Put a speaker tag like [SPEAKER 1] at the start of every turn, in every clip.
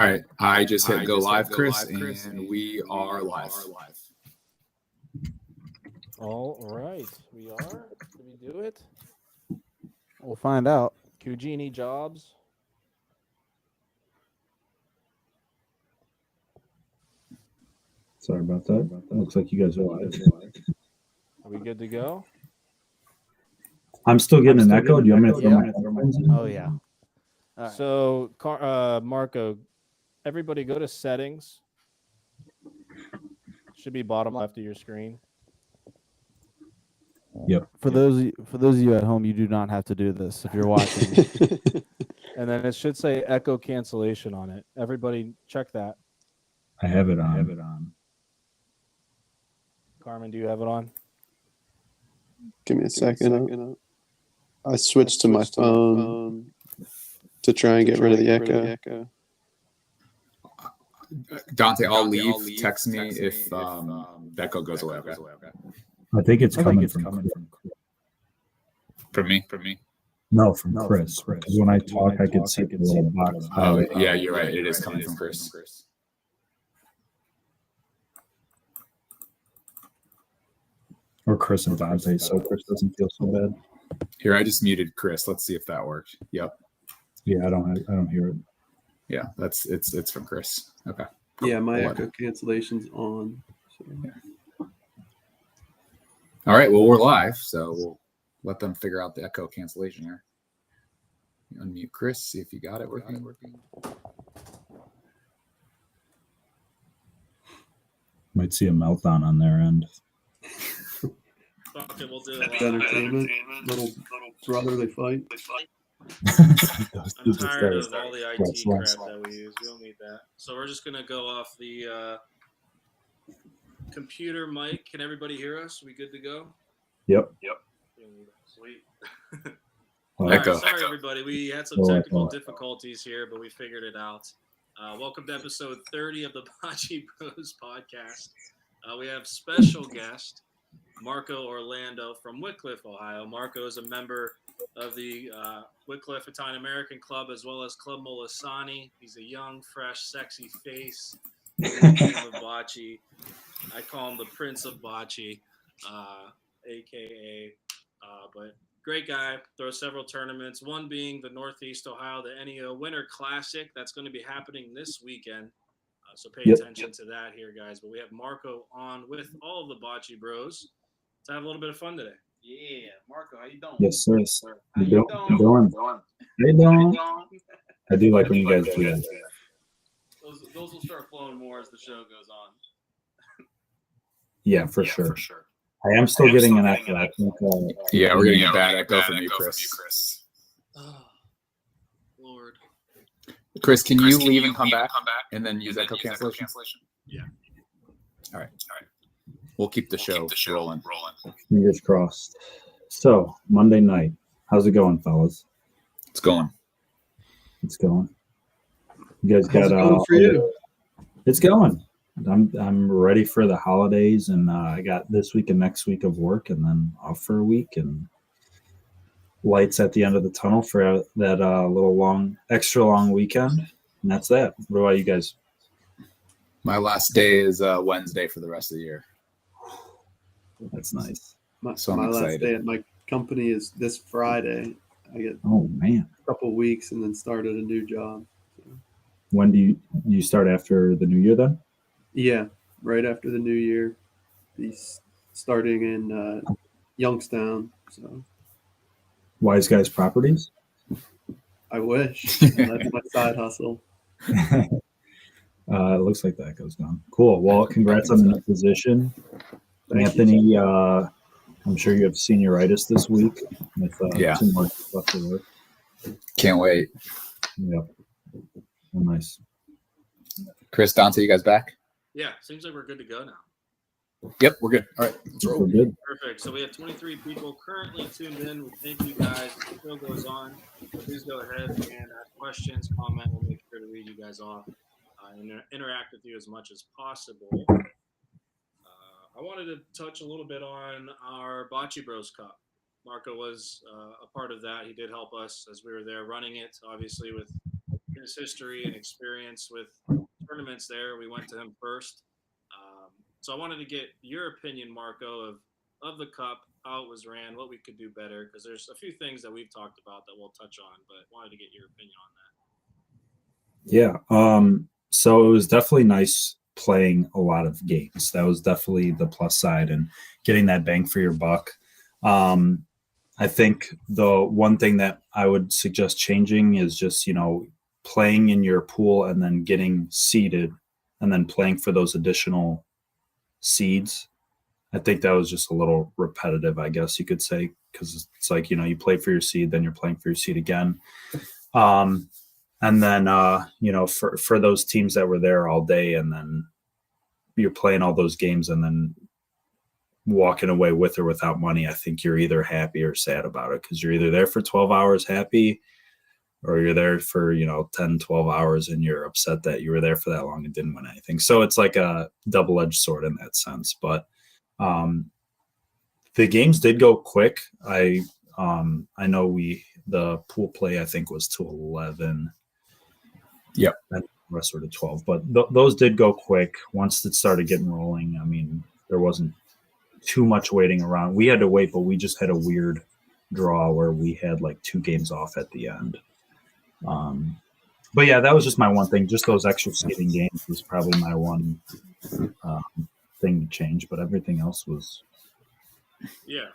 [SPEAKER 1] All right, I just hit go live, Chris, and we are live.
[SPEAKER 2] All right, we are. Did we do it? We'll find out. Cugini Jobs.
[SPEAKER 3] Sorry about that. Looks like you guys are live.
[SPEAKER 2] Are we good to go?
[SPEAKER 3] I'm still getting an echo. Do you want me to throw my headphones in?
[SPEAKER 4] Oh, yeah.
[SPEAKER 2] All right. So, Marco, everybody go to settings. Should be bottom left of your screen.
[SPEAKER 3] Yep.
[SPEAKER 4] For those of you at home, you do not have to do this if you're watching.
[SPEAKER 2] And then it should say echo cancellation on it. Everybody check that.
[SPEAKER 3] I have it on.
[SPEAKER 2] Carmen, do you have it on?
[SPEAKER 5] Give me a second. I switched to my phone to try and get rid of the echo.
[SPEAKER 1] Dante, I'll leave. Text me if the echo goes away. Okay.
[SPEAKER 3] I think it's coming from
[SPEAKER 1] me.
[SPEAKER 3] No, from Chris. Because when I talk, I can see the little box.
[SPEAKER 1] Oh, yeah, you're right. It is coming from Chris.
[SPEAKER 3] Or Chris and Dante, so Chris doesn't feel so bad.
[SPEAKER 1] Here, I just muted Chris. Let's see if that worked. Yep.
[SPEAKER 3] Yeah, I don't hear it.
[SPEAKER 1] Yeah, it's from Chris. Okay.
[SPEAKER 5] Yeah, my echo cancellation's on. So.
[SPEAKER 1] Yeah. All right. Well, we're live, so we'll let them figure out the echo cancellation here. Unmute Chris. See if you got it working.
[SPEAKER 3] Might see a meltdown on their end.
[SPEAKER 6] Okay, we'll do it.
[SPEAKER 5] Entertainment, little brotherly fight.
[SPEAKER 6] I'm tired of all the IT crap that we use. We don't need that. So we're just gonna go off the computer mic. Can everybody hear us? We good to go?
[SPEAKER 3] Yep.
[SPEAKER 6] Sweet.
[SPEAKER 1] Echo.
[SPEAKER 6] Right, sorry, everybody. We had some technical difficulties here, but we figured it out. Welcome to episode 30 of the Bocce Bros podcast. We have special guest Marco Orlando from Wickliffe, Ohio. Marco is a member of the Wickliffe Italian American Club as well as Club Molisani. He's a young, fresh, sexy face in the game of bocce. I call him the Prince of Bocce, a.k.a. But great guy. Throws several tournaments, one being the Northeast Ohio, the NEO Winter Classic. That's going to be happening this weekend. So pay attention to that here, guys. But we have Marco on with all of the Bocce Bros to have a little bit of fun today.
[SPEAKER 7] Yeah, Marco, how you doing?
[SPEAKER 3] Yes, sir.
[SPEAKER 7] How you
[SPEAKER 3] doing? I do like when you guys do that.
[SPEAKER 7] Those will start flowing more as the show goes on.
[SPEAKER 3] Yeah, for sure. I am still getting an echo. I think,
[SPEAKER 1] yeah, we're getting a bad echo from you, Chris.
[SPEAKER 6] Oh, Lord.
[SPEAKER 1] Chris, can you leave and come back and then use echo cancellation?
[SPEAKER 6] Yeah.
[SPEAKER 1] All right. We'll keep the show rolling.
[SPEAKER 3] Fingers crossed. So, Monday night. How's it going, fellas?
[SPEAKER 1] It's going.
[SPEAKER 3] You guys got
[SPEAKER 5] How's it going for you?
[SPEAKER 3] It's going. I'm ready for the holidays, and I got this week and next week of work, and then off for a week, and lights at the end of the tunnel for that extra long weekend, and that's that. What about you guys?
[SPEAKER 1] My last day is Wednesday for the rest of the year.
[SPEAKER 3] That's nice.
[SPEAKER 5] My
[SPEAKER 1] excited.
[SPEAKER 5] last day at my company is this Friday. I get
[SPEAKER 3] a
[SPEAKER 5] couple weeks and then started a new job. So.
[SPEAKER 3] When do you start after the new year then?
[SPEAKER 5] Yeah, right after the new year. He's starting in Youngstown. So
[SPEAKER 3] Wise Guys Properties?
[SPEAKER 5] I wish. That's my side hustle.
[SPEAKER 3] It looks like that goes down. Cool. Well, congrats on the new position. Anthony, I'm sure you have senioritis this week with 2 months left to work.
[SPEAKER 1] Can't wait.
[SPEAKER 3] Yep. Oh, nice.
[SPEAKER 1] Chris, Dante, you guys back?
[SPEAKER 6] Yeah, seems like we're good to go now.
[SPEAKER 1] Yep, we're good. All right, let's roll.
[SPEAKER 3] We're good.
[SPEAKER 6] Perfect. So we have 23 people currently tuned in. We thank you guys. As the show goes on, please go ahead and ask questions, comment. We'll make sure to read you guys off and interact with you as much as possible. I wanted to touch a little bit on our Bocce Bros Cup. Marco was a part of that. He did help us as we were there running it, obviously with his history and experience with tournaments there. We went to him first. So I wanted to get your opinion, Marco, of the cup, how it was ran, what we could do better, because there's a few things that we've talked about that we'll touch on, but wanted to get your opinion on that.
[SPEAKER 3] Yeah. So it was definitely nice playing a lot of games. That was definitely the plus side and getting that bang for your buck. I think the one thing that I would suggest changing is just, playing in your pool and then getting seeded and then playing for those additional seeds. I think that was just a little repetitive, I guess you could say, because it's like, you play for your seed, then you're playing for your seed again. And then, for those teams that were there all day and then you're playing all those games and then walking away with or without money, I think you're either happy or sad about it, because you're either there for 12 hours happy or you're there for 10 12 hours and you're upset that you were there for that long and didn't win anything. So it's like a double-edged sword in that sense. But the games did go quick. I know the pool play I think was to 11.
[SPEAKER 1] Yep.
[SPEAKER 3] And the rest were to 12, but those did go quick once it started getting rolling. I mean, there wasn't too much waiting around. We had to wait, but we just had a weird draw where we had like 2 games off at the end. But yeah, that was just my one thing. Just those extra seeding games was probably my one thing to change, but everything else was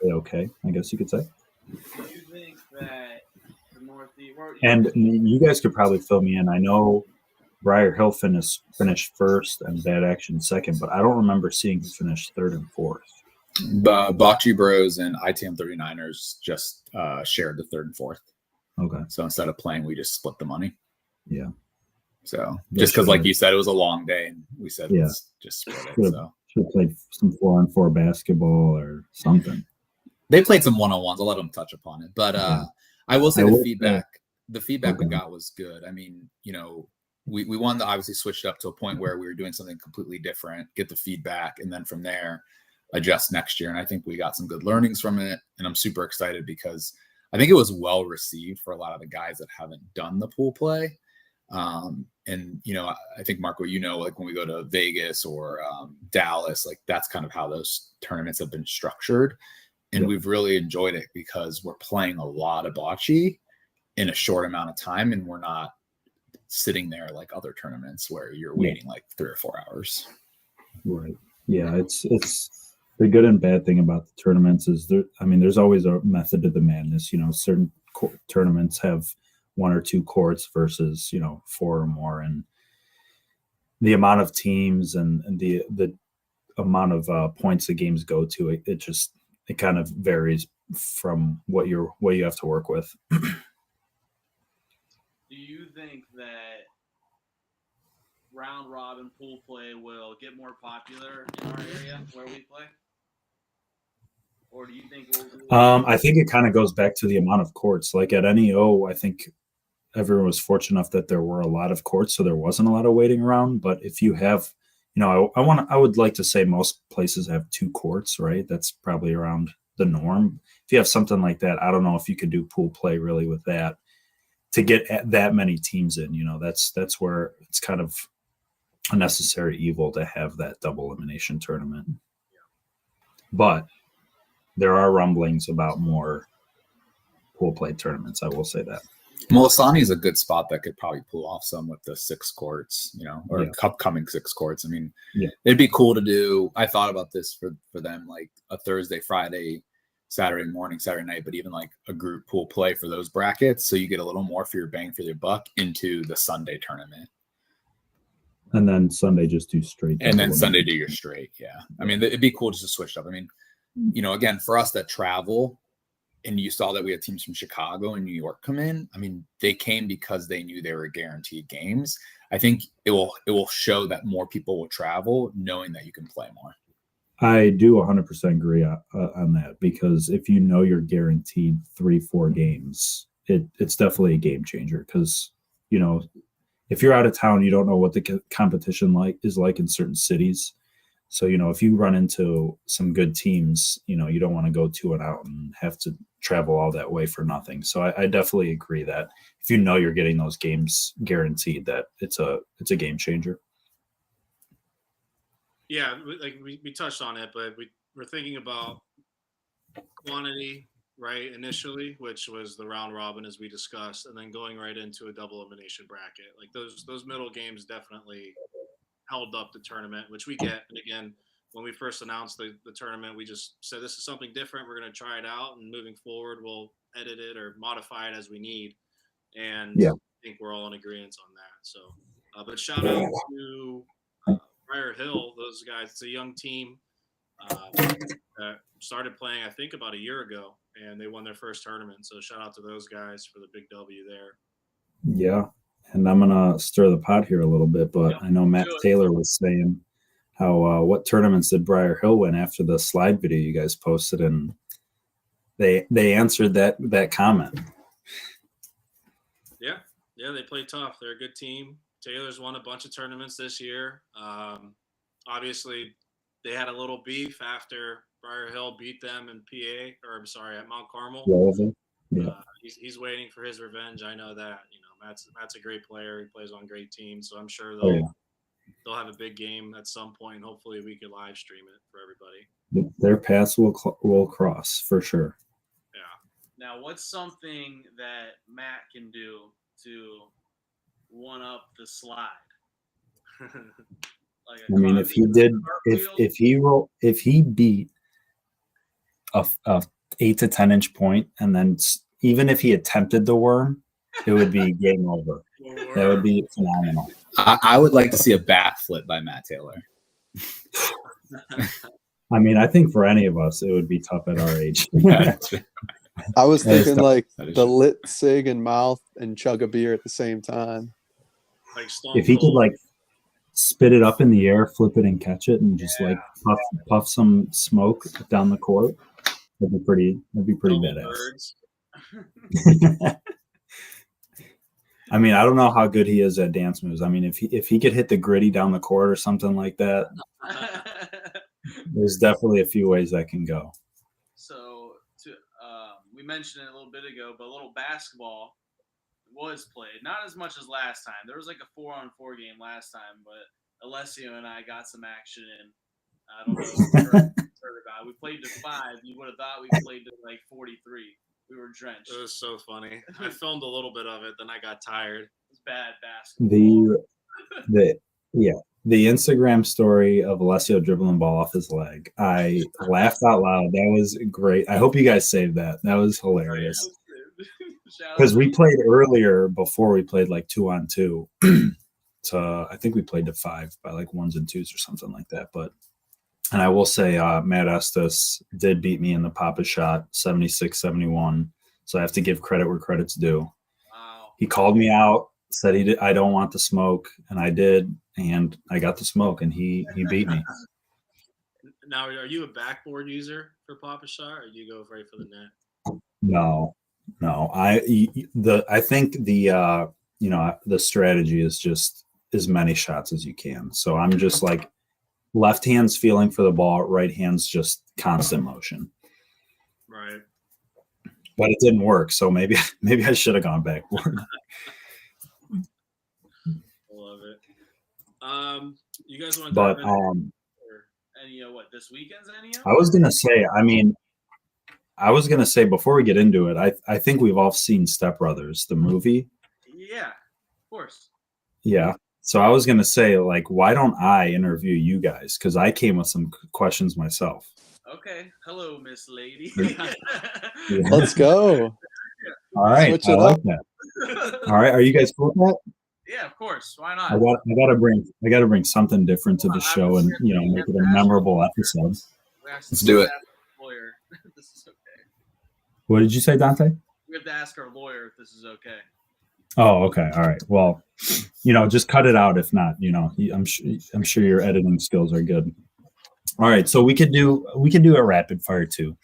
[SPEAKER 3] okay, I guess you could say.
[SPEAKER 7] Do you think that the Northeast,
[SPEAKER 3] and you guys could probably fill me in. I know Briar Hill finished first and Bad Action second, but I don't remember seeing who finished third and fourth.
[SPEAKER 1] Bocce Bros and ITM 39ers just shared the third and fourth.
[SPEAKER 3] Okay.
[SPEAKER 1] So instead of playing, we just split the money.
[SPEAKER 3] Yeah.
[SPEAKER 1] So just because, like you said, it was a long day, and we said let's just split it. So
[SPEAKER 3] should have played some 4-on-4 basketball or something.
[SPEAKER 1] They played some 1-on-1s. I'll let them touch upon it. But I will say the feedback we got was good. I mean, we wanted to obviously switch it up to a point where we were doing something completely different, get the feedback, and then from there adjust next year. And I think we got some good learnings from it. And I'm super excited because I think it was well received for a lot of the guys that haven't done the pool play. And I think Marco, like when we go to Vegas or Dallas, like that's kind of how those tournaments have been structured. And we've really enjoyed it because we're playing a lot of bocce in a short amount of time, and we're not sitting there like other tournaments where you're waiting like 3 or 4 hours.
[SPEAKER 3] Right. Yeah, it's the good and bad thing about the tournaments is there's always a method to the madness. Certain tournaments have 1 or 2 courts versus 4 or more, and the amount of teams and the amount of points the games go to, it kind of varies from what you have to work with.
[SPEAKER 7] do you think that round robin pool play will get more popular in our area where we play? Or do you think
[SPEAKER 3] I think it kind of goes back to the amount of courts. Like at NEO, I think everyone was fortunate enough that there were a lot of courts, so there wasn't a lot of waiting around. But if you have, I would like to say most places have 2 courts, right? That's probably around the norm. If you have something like that, I don't know if you could do pool play really with that to get that many teams in. That's where it's kind of a necessary evil to have that double elimination tournament. But there are rumblings about more pool play tournaments. I will say that.
[SPEAKER 1] Molisani is a good spot that could probably pull off some with the 6 courts, or upcoming 6 courts. I mean, it'd be cool to do. I thought about this for them, like a Thursday, Friday, Saturday morning, Saturday night, but even like a group pool play for those brackets. So you get a little more for your bang for your buck into the Sunday tournament.
[SPEAKER 3] And then Sunday just do straight.
[SPEAKER 1] And then Sunday do your straight. Yeah. I mean, it'd be cool just to switch up. I mean, again, for us that travel, and you saw that we had teams from Chicago and New York come in. I mean, they came because they knew they were guaranteed games. I think it will show that more people will travel knowing that you can play more.
[SPEAKER 3] I do 100% agree on that, because if you're guaranteed 3-4 games, it's definitely a game changer. Because if you're out of town, you don't know what the competition is like in certain cities. So, if you run into some good teams, you don't want to go 2-0 and have to travel all that way for nothing. So I definitely agree that if you're getting those games guaranteed, that it's a game changer.
[SPEAKER 6] Yeah, like we touched on it, but we're thinking about quantity, right, initially, which was the round robin as we discussed, and then going right into a double elimination bracket. Like those middle games definitely held up the tournament, which we get. And again, when we first announced the tournament, we just said this is something different. We're going to try it out, and moving forward, we'll edit it or modify it as we need. And
[SPEAKER 3] Yeah.
[SPEAKER 6] I think we're all in agreement on that. So, but shout out to Briar Hill, those guys. It's a young team that started playing, I think, about a year ago, and they won their first tournament. So shout out to those guys for the big W there.
[SPEAKER 3] Yeah. And I'm going to stir the pot here a little bit, but I know Matt Taylor was saying how what tournaments did Briar Hill win after the slide video you guys posted, and they answered that comment.
[SPEAKER 6] Yeah, they play tough. They're a good team. Taylor's won a bunch of tournaments this year. Obviously, they had a little beef after Briar Hill beat them in at Mount Carmel.
[SPEAKER 3] Yeah.
[SPEAKER 6] He's waiting for his revenge. I know that. Matt's a great player. He plays on great teams, so I'm sure they'll have a big game at some point. Hopefully, we could live stream it for everybody.
[SPEAKER 3] Their paths will cross for sure.
[SPEAKER 6] Yeah.
[SPEAKER 7] Now, what's something that Matt can do to one up the slide?
[SPEAKER 3] If he beat a 8 to 10 inch point, and then even if he attempted the worm, it would be game over. That would be phenomenal.
[SPEAKER 1] I would like to see a bat flip by Matt Taylor.
[SPEAKER 3] I think for any of us, it would be tough at our age.
[SPEAKER 5] I was thinking like the lit cig and mouth and chug a beer at the same time.
[SPEAKER 6] Like
[SPEAKER 3] if he could spit it up in the air, flip it and catch it, and just puff some smoke down the court, that'd be pretty badass. I don't know how good he is at dance moves. If he could hit the gritty down the court or something like that, there's definitely a few ways that can go.
[SPEAKER 7] So we mentioned it a little bit ago, but a little basketball was played. Not as much as last time. There was like a 4-on-4 game last time, but Alessio and I got some action in. I don't know if you heard about it. We played to 5. You would have thought we played to 43. We were drenched.
[SPEAKER 6] It was so funny. I filmed a little bit of it, then I got tired.
[SPEAKER 7] It was bad basketball.
[SPEAKER 3] The Instagram story of Alessio dribbling ball off his leg. I laughed out loud. That was great. I hope you guys saved that. That was hilarious. Because we played earlier before we played 2-on-2. So I think we played to 5 by 1s and 2s or something like that. And I will say Matt Estes did beat me in the Papa shot 76-71. So I have to give credit where credit's due.
[SPEAKER 7] Wow.
[SPEAKER 3] He called me out, said I don't want the smoke, and I did, and I got the smoke, and he beat me.
[SPEAKER 6] Now, are you a backboard user for Papa shot, or do you go right for the net?
[SPEAKER 3] No. I think the strategy is just as many shots as you can. So I'm just left hand's feeling for the ball, right hand's just constant motion.
[SPEAKER 6] Right.
[SPEAKER 3] But it didn't work, so maybe I should have gone backboard.
[SPEAKER 6] Love it. You guys want to
[SPEAKER 3] but
[SPEAKER 7] this weekend's NEO?
[SPEAKER 3] I was gonna say before we get into it, I think we've all seen Step Brothers, the movie.
[SPEAKER 7] Yeah, of course.
[SPEAKER 3] Yeah. So I was gonna say, why don't I interview you guys? Because I came with some questions myself.
[SPEAKER 7] Okay. Hello, Miss Lady.
[SPEAKER 5] Let's go.
[SPEAKER 3] All right.
[SPEAKER 5] Switch
[SPEAKER 3] I
[SPEAKER 5] it
[SPEAKER 3] like
[SPEAKER 5] up.
[SPEAKER 3] that. All right. Are you guys cool with that?
[SPEAKER 7] Yeah, of course. Why not?
[SPEAKER 3] I gotta bring something different to the show and make it a memorable episode.
[SPEAKER 1] Let's do it.
[SPEAKER 7] Lawyer, this is okay.
[SPEAKER 3] What did you say, Dante?
[SPEAKER 7] We have to ask our lawyer if this is okay.
[SPEAKER 3] Oh, okay. All right. Well, just cut it out if not. I'm sure your editing skills are good. All right. So we could do a rapid fire too.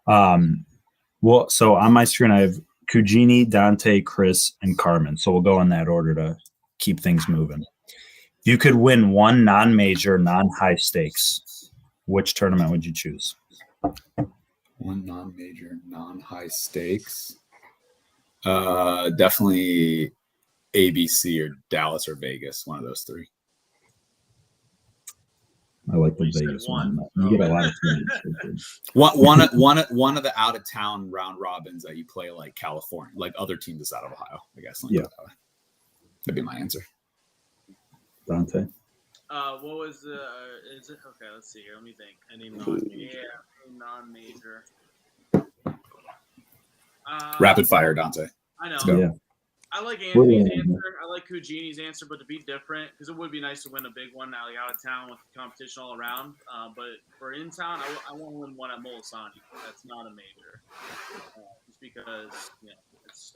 [SPEAKER 3] Well, so on my screen I have Cugini, Dante, Chris, and Carmen. So we'll go in that order to keep things moving. you could win one non-major, non-high stakes. Which tournament would you choose?
[SPEAKER 1] One non-major, non-high stakes. Definitely ABC or Dallas or Vegas. One of those three.
[SPEAKER 3] I like the
[SPEAKER 6] You said
[SPEAKER 3] Vegas
[SPEAKER 6] one.
[SPEAKER 3] one. You get a lot of teams.
[SPEAKER 1] One of the out of town round robins that you play like California, like other teams out of Ohio. I guess.
[SPEAKER 3] Yeah.
[SPEAKER 1] That'd be my answer.
[SPEAKER 3] Dante.
[SPEAKER 7] What was the? Is it okay? Let's see here. Let me think.
[SPEAKER 6] Any non-major.
[SPEAKER 7] Non-major.
[SPEAKER 1] Rapid fire, Dante.
[SPEAKER 7] I know.
[SPEAKER 1] go.
[SPEAKER 3] Yeah.
[SPEAKER 7] I like Anthony's
[SPEAKER 3] Yeah.
[SPEAKER 7] answer. I like Cugini's answer, but to be different, because it would be nice to win a big one now, like out of town with competition all around. But for in town, I want to win one at Molisani. That's not a major, just because it's.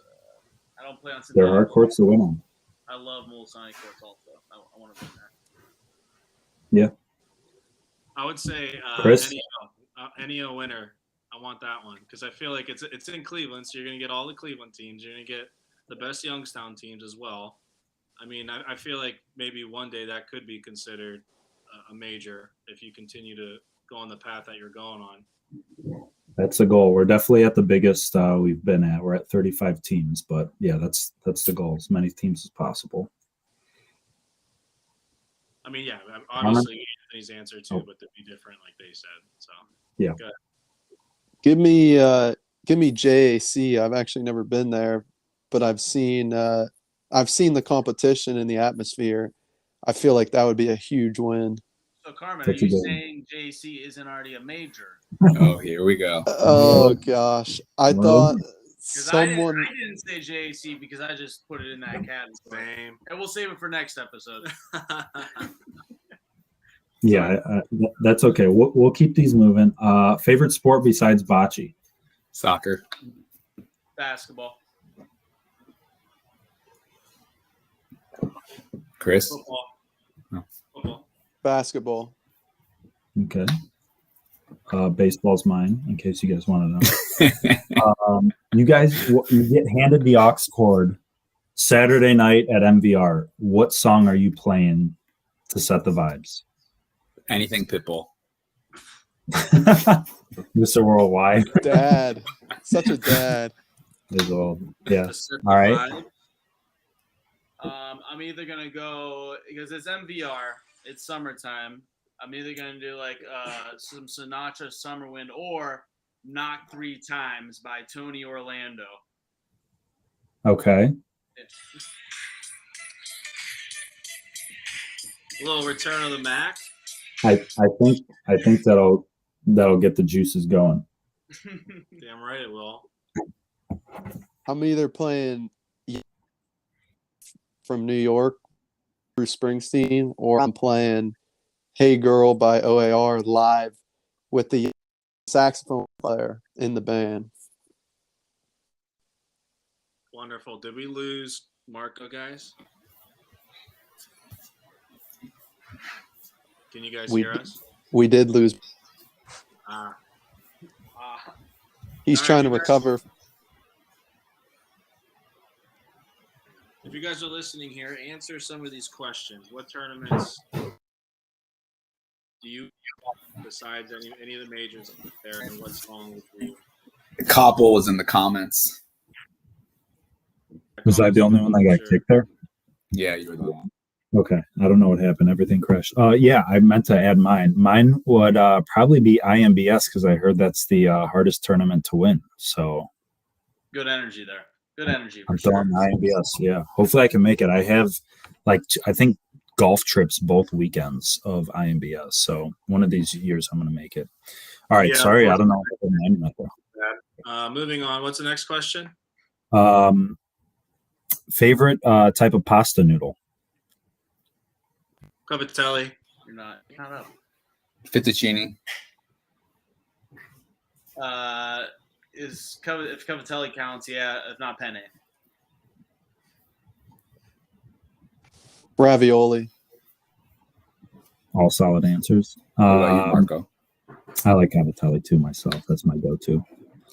[SPEAKER 7] I don't play on.
[SPEAKER 3] There are courts to win on.
[SPEAKER 7] I love Molisani courts also. I want to win that.
[SPEAKER 3] Yeah.
[SPEAKER 6] I would say
[SPEAKER 3] Chris?
[SPEAKER 6] NEO winner. I want that one because I feel like it's in Cleveland, so you're going to get all the Cleveland teams. You're going to get the best Youngstown teams as well. I mean, I feel like maybe one day that could be considered a major if you continue to go on the path that you're going on.
[SPEAKER 3] That's the goal. We're definitely at the biggest we've been at. We're at 35 teams, but yeah, that's the goal. As many teams as possible.
[SPEAKER 6] I mean, yeah, obviously Anthony's answer too, but they'd be different, like they said. So
[SPEAKER 3] Yeah.
[SPEAKER 6] Good.
[SPEAKER 5] Give me JAC. I've actually never been there, but I've seen the competition and the atmosphere. I feel like that would be a huge win.
[SPEAKER 7] So Carmen,
[SPEAKER 3] That's
[SPEAKER 7] are
[SPEAKER 3] a
[SPEAKER 7] you
[SPEAKER 3] good one.
[SPEAKER 7] saying JC isn't already a major?
[SPEAKER 1] Oh, here we go.
[SPEAKER 5] Oh gosh, I thought
[SPEAKER 7] Because
[SPEAKER 5] someone.
[SPEAKER 7] I didn't say JAC because I just put it in that category.
[SPEAKER 6] Same.
[SPEAKER 7] And we'll save it for next episode.
[SPEAKER 3] Yeah, that's okay. We'll keep these moving. Favorite sport besides bocce?
[SPEAKER 1] Soccer.
[SPEAKER 7] Basketball.
[SPEAKER 1] Chris.
[SPEAKER 7] Football.
[SPEAKER 1] No.
[SPEAKER 7] Football.
[SPEAKER 5] Basketball.
[SPEAKER 3] Okay. Baseball's mine, in case you guys want to know. You guys, you get handed the aux cord Saturday night at MVR. What song are you playing to set the vibes?
[SPEAKER 1] Anything Pitbull.
[SPEAKER 3] Mr. Worldwide.
[SPEAKER 5] Dad. Such a dad.
[SPEAKER 3] Is all. Yeah.
[SPEAKER 7] To set
[SPEAKER 3] All right.
[SPEAKER 7] vibe. I'm either gonna go because it's MVR. It's summertime. I'm either gonna do like some Sinatra Summer Wind or Knock 3 Times by Tony Orlando.
[SPEAKER 3] Okay.
[SPEAKER 6] A little Return of the Mac.
[SPEAKER 3] I think that'll get the juices going.
[SPEAKER 6] Damn right it will.
[SPEAKER 5] I'm either playing from New York, Bruce Springsteen, or I'm playing Hey Girl by OAR live with the saxophone player in the band.
[SPEAKER 6] Wonderful. Did we lose Marco, guys? Can you guys hear us?
[SPEAKER 5] We did lose.
[SPEAKER 6] Ah.
[SPEAKER 5] He's
[SPEAKER 6] All right,
[SPEAKER 5] trying to
[SPEAKER 6] you guys-
[SPEAKER 5] recover.
[SPEAKER 6] If you guys are listening here, answer some of these questions. What tournaments do you besides any of the majors there, and what song would you?
[SPEAKER 1] Koppel was in the comments.
[SPEAKER 3] Was I the only one that got kicked there?
[SPEAKER 1] Yeah, you were the one.
[SPEAKER 3] Okay. I don't know what happened. Everything crashed. Yeah, I meant to add mine. Mine would probably be IMBS because I heard that's the hardest tournament to win. So
[SPEAKER 7] Good energy there. Good energy for
[SPEAKER 3] I'm
[SPEAKER 7] sure.
[SPEAKER 3] throwing IMBS. Yeah. Hopefully I can make it. I have I think golf trips both weekends of IMBS. So one of these years I'm going to make it. All right.
[SPEAKER 6] Yeah,
[SPEAKER 3] sorry.
[SPEAKER 6] of
[SPEAKER 3] I
[SPEAKER 6] course.
[SPEAKER 3] don't know. What happened there.
[SPEAKER 6] Moving on. What's the next question?
[SPEAKER 3] Favorite type of pasta noodle?
[SPEAKER 6] Cavatelli.
[SPEAKER 7] You're not up.
[SPEAKER 1] Fettuccine.
[SPEAKER 7] If Cavatelli counts, yeah. If not, penne.
[SPEAKER 5] Ravioli.
[SPEAKER 3] All solid answers.
[SPEAKER 1] What about you, Marco?
[SPEAKER 3] I like Cavatelli too myself. That's my go-to.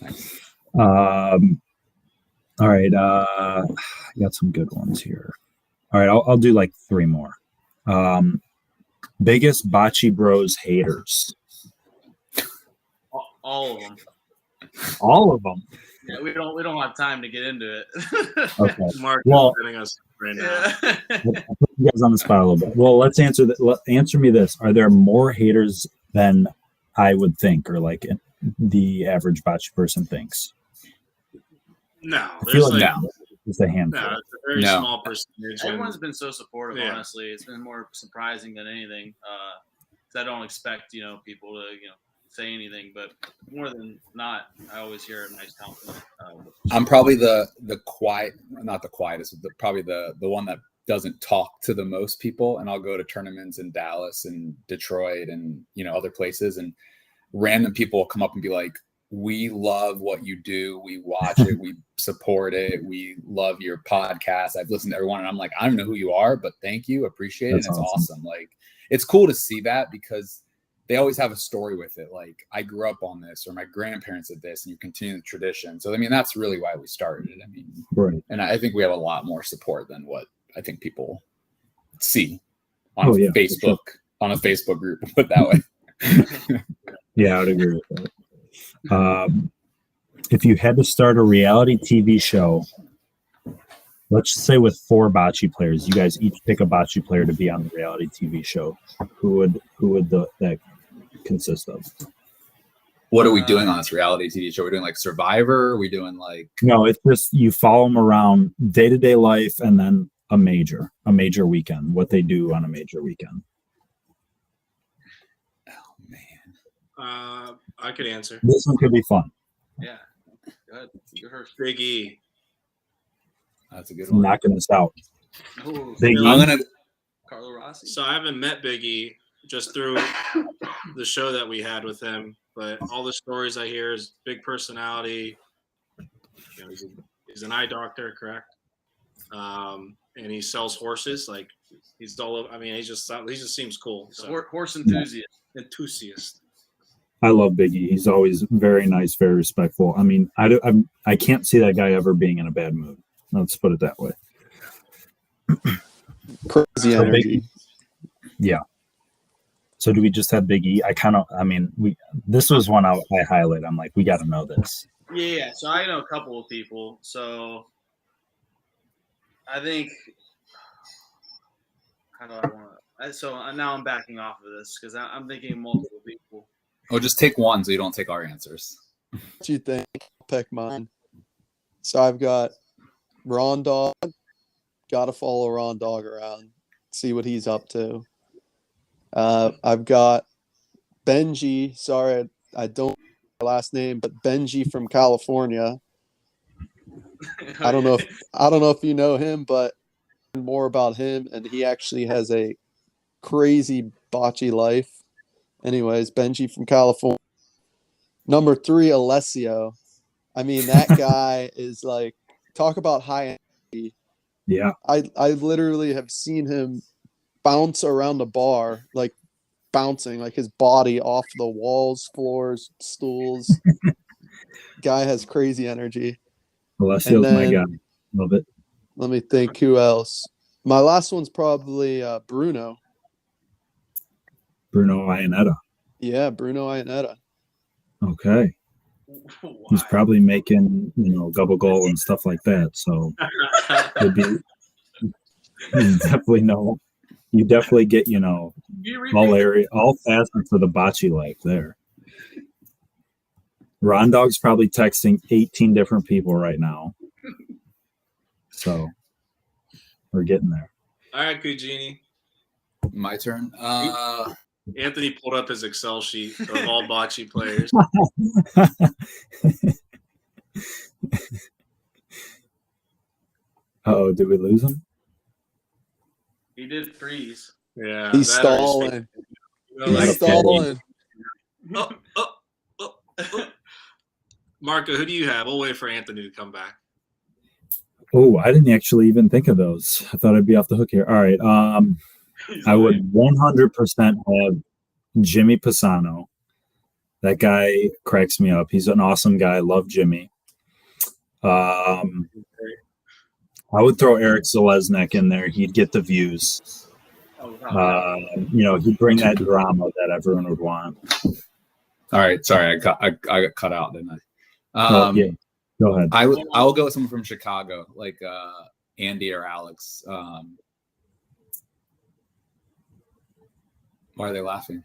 [SPEAKER 1] Nice.
[SPEAKER 3] All right. I got some good ones here. All right. I'll do like 3 more. Biggest Bocce Bros haters.
[SPEAKER 7] All of them.
[SPEAKER 3] All of them.
[SPEAKER 7] Yeah, we don't have time to get into it.
[SPEAKER 3] Okay.
[SPEAKER 2] Mark
[SPEAKER 3] Well,
[SPEAKER 2] is sending us right now.
[SPEAKER 7] Yeah.
[SPEAKER 3] I'll put you guys on the spot a little bit. Well, let's answer that. Answer me this: are there more haters than I would think, or like the average bocce person thinks?
[SPEAKER 2] No,
[SPEAKER 3] I
[SPEAKER 2] there's
[SPEAKER 3] feel like
[SPEAKER 2] like
[SPEAKER 1] no.
[SPEAKER 3] it's a handful.
[SPEAKER 2] no, it's a very
[SPEAKER 1] No.
[SPEAKER 2] small percentage. and-
[SPEAKER 7] Everyone's been so supportive.
[SPEAKER 2] Yeah.
[SPEAKER 7] Honestly, it's been more surprising than anything. 'Cause I don't expect people to say anything, but more than not, I always hear a nice compliment.
[SPEAKER 1] I'm probably the quiet, not the quietest, but probably the one that doesn't talk to the most people. And I'll go to tournaments in Dallas and Detroit and other places, and random people will come up and be like, "We love what you do. We watch it. We support it. We love your podcast. I've listened to everyone." And I'm like, "I don't know who you are, but thank you. Appreciate it."
[SPEAKER 3] That's
[SPEAKER 1] And it's
[SPEAKER 3] awesome.
[SPEAKER 1] awesome. Like, it's cool to see that because they always have a story with it. Like, I grew up on this, or my grandparents did this, and you continue the tradition. So, I mean, that's really why we started it. I mean,
[SPEAKER 3] Right.
[SPEAKER 1] and I think we have a lot more support than what I think people see on Facebook, on a Facebook group, put it that way.
[SPEAKER 3] Yeah, I would agree with that. If you had to start a reality TV show, let's say with 4 bocce players, you guys each pick a bocce player to be on the reality TV show. Who would that consist of?
[SPEAKER 1] What are we doing on this reality TV show? We're doing like Survivor? Are we doing like...
[SPEAKER 3] No, it's just you follow them around day-to-day life and then a major weekend, what they do on a major weekend.
[SPEAKER 1] Oh, man.
[SPEAKER 2] I could answer.
[SPEAKER 3] This one could be fun.
[SPEAKER 7] Yeah. Go ahead. You first.
[SPEAKER 2] Big E.
[SPEAKER 1] That's a good
[SPEAKER 3] I'm
[SPEAKER 1] one.
[SPEAKER 3] knocking this out.
[SPEAKER 7] Ooh,
[SPEAKER 3] Big E.
[SPEAKER 1] I'm going to...
[SPEAKER 7] Carlo Rossi.
[SPEAKER 2] So I haven't met Big E, just through the show that we had with him. But all the stories I hear is big personality. He's an eye doctor, correct? And he sells horses. Like, he's all over. I mean, he just seems cool. So
[SPEAKER 7] Horse enthusiast.
[SPEAKER 2] enthusiast.
[SPEAKER 3] I love Biggie. He's always very nice, very respectful. I mean, I can't see that guy ever being in a bad mood. Let's put it that way.
[SPEAKER 5] Crazy energy.
[SPEAKER 3] Yeah. So do we just have Big E? This was one I highlight. I'm like, we got to know this.
[SPEAKER 7] Yeah. So I know a couple of people. So I think, how do I want to? So now I'm backing off of this because I'm thinking multiple people.
[SPEAKER 1] Oh, just take one so you don't take our answers.
[SPEAKER 5] What do you think? I'll pick mine. So I've got Ron Dog. Got to follow Ron Dog around, see what he's up to. I've got Benji. Sorry, I don't know my last name, but Benji from California. I don't know if you know him, but more about him, and he actually has a crazy bocce life. Anyways, Benji from California. Number 3, Alessio. I mean, that guy is like, talk about high energy.
[SPEAKER 3] Yeah.
[SPEAKER 5] I literally have seen him bounce around the bar, like bouncing, like his body off the walls, floors, stools. Guy has crazy energy.
[SPEAKER 3] Alessio's my guy. Love it.
[SPEAKER 5] Let me think who else. My last one's probably Bruno.
[SPEAKER 3] Bruno Iannetta.
[SPEAKER 5] Yeah, Bruno Iannetta.
[SPEAKER 3] Okay. He's probably making, double goal and stuff like that. So it'd be you definitely get, all facets of the bocce life there. Ron Dog's probably texting 18 different people right now. So we're getting there.
[SPEAKER 2] All right, Kujini.
[SPEAKER 1] My turn.
[SPEAKER 2] Anthony pulled up his Excel sheet of all bocce players.
[SPEAKER 3] Uh-oh, did we lose him?
[SPEAKER 7] He did freeze.
[SPEAKER 2] Yeah,
[SPEAKER 5] He's stalling. He's stalling.
[SPEAKER 2] Marco, who do you have? We'll wait for Anthony to come back.
[SPEAKER 3] Oh, I didn't actually even think of those. I thought I'd be off the hook here. All right. I would 100% have Jimmy Pisano. That guy cracks me up. He's an awesome guy. Love Jimmy. I would throw Eric Zalesnik in there. He'd get the views. He'd bring that drama that everyone would want.
[SPEAKER 1] All right, sorry, I got cut out, didn't I?
[SPEAKER 3] Yeah, go ahead.
[SPEAKER 1] I will go with someone from Chicago, like Andy or Alex. Why are they laughing?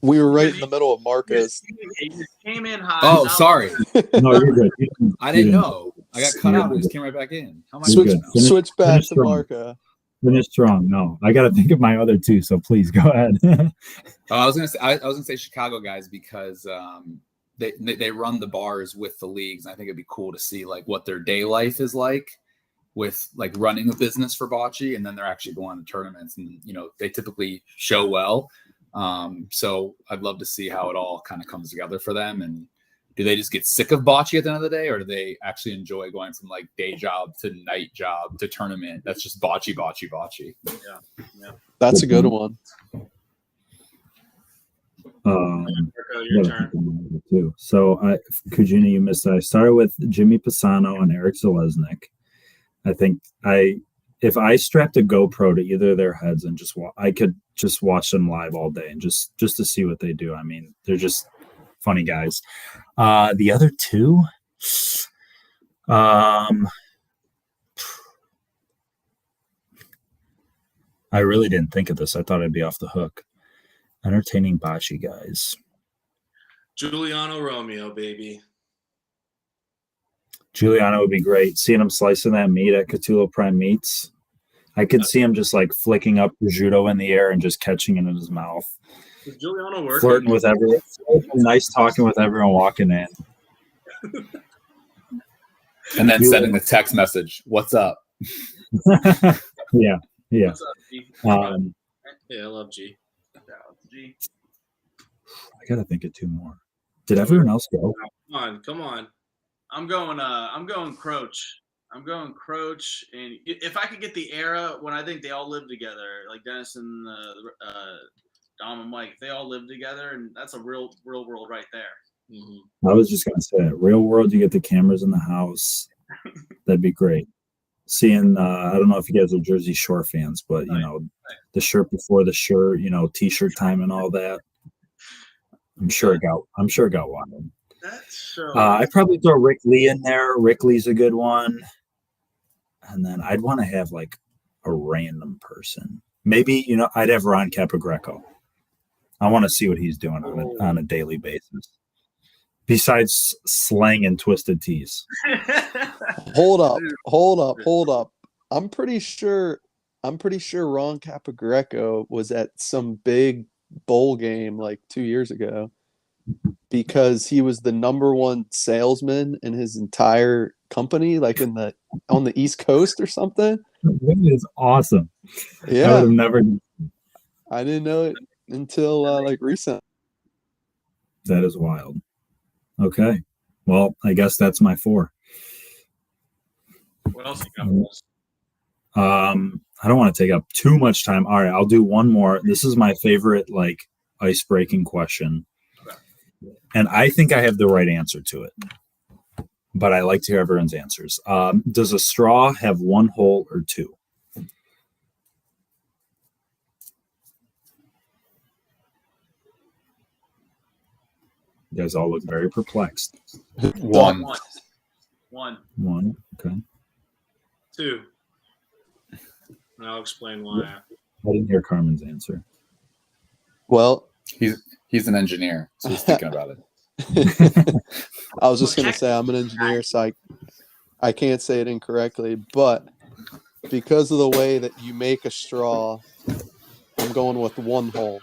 [SPEAKER 5] We were right in the middle of Marcos.
[SPEAKER 7] You came in hot.
[SPEAKER 1] Oh, sorry.
[SPEAKER 3] No, you're good.
[SPEAKER 1] I didn't know. I got cut out and just came right back in. How am I
[SPEAKER 5] Switch back
[SPEAKER 3] finish
[SPEAKER 5] to
[SPEAKER 3] strong.
[SPEAKER 5] Marco.
[SPEAKER 3] Finish strong. No, I got to think of my other two. So please go ahead.
[SPEAKER 1] I was gonna say Chicago guys because they run the bars with the leagues. And I think it'd be cool to see like what their day life is like with like running a business for bocce, and then they're actually going to tournaments, and they typically show well. So I'd love to see how it all kind of comes together for them. And do they just get sick of bocce at the end of the day, or do they actually enjoy going from like day job to night job to tournament? That's just bocce.
[SPEAKER 7] Yeah.
[SPEAKER 5] That's a good one.
[SPEAKER 7] Your turn.
[SPEAKER 3] Too. So Kujina, you missed it. I started with Jimmy Pisano and Eric Zalesnik. I think if I strapped a GoPro to either of their heads and I could just watch them live all day and just to see what they do. I mean, they're just funny guys. The other two, I really didn't think of this. I thought I'd be off the hook. Entertaining bocce guys.
[SPEAKER 6] Giuliano Romeo, baby.
[SPEAKER 3] Giuliano would be great. Seeing him slicing that meat at Cthulhu Prime Meats. I could see him just like flicking up prosciutto in the air and just catching it in his mouth.
[SPEAKER 6] Is Giuliano working?
[SPEAKER 3] Flirting with everyone. Nice talking with everyone walking in.
[SPEAKER 1] And then sending the text message, "What's up?"
[SPEAKER 3] Yeah.
[SPEAKER 7] What's up, G?
[SPEAKER 6] Yeah, I love G.
[SPEAKER 7] G.
[SPEAKER 3] I gotta think of two more. Did everyone else go?
[SPEAKER 6] Come on.
[SPEAKER 7] I'm going Croach. I'm going Croach, and if I could get the era when I think they all live together, like Dennis and Dom and Mike, they all live together, and that's a real world right there.
[SPEAKER 6] Mm-hmm.
[SPEAKER 3] I was just gonna say, real world. You get the cameras in the house. That'd be great. Seeing, I don't know if you guys are Jersey Shore fans, but the shirt before the shirt, T-shirt time and all that. I'm sure it got wild.
[SPEAKER 7] That's so.
[SPEAKER 3] I'd probably throw Rick Lee in there. Rick Lee's a good one. And then I'd want to have like a random person. Maybe, I'd have Ron Capogreco. I want to see what he's doing on a daily basis. Besides slang and twisted teas.
[SPEAKER 5] Hold up. I'm pretty sure Ron Capogreco was at some big bowl game like 2 years ago because he was the number one salesman in his entire company, like on the East Coast or something.
[SPEAKER 3] That is awesome.
[SPEAKER 5] Yeah.
[SPEAKER 3] I would have never.
[SPEAKER 5] I didn't know it until like recent.
[SPEAKER 3] That is wild. Okay. Well, I guess that's my 4.
[SPEAKER 7] What else you got for us?
[SPEAKER 3] I don't want to take up too much time. All right, I'll do one more. This is my favorite, like, ice-breaking question. And I think I have the right answer to it. But I like to hear everyone's answers. Does a straw have 1 hole or 2? You guys all look very perplexed.
[SPEAKER 1] 1.
[SPEAKER 3] 1. Okay.
[SPEAKER 6] 2. And I'll explain why.
[SPEAKER 3] I didn't hear Carmen's answer.
[SPEAKER 5] Well,
[SPEAKER 1] he's an engineer, so he's thinking about it.
[SPEAKER 5] I was just gonna say I'm an engineer, so I can't say it incorrectly, but because of the way that you make a straw, I'm going with 1 hole.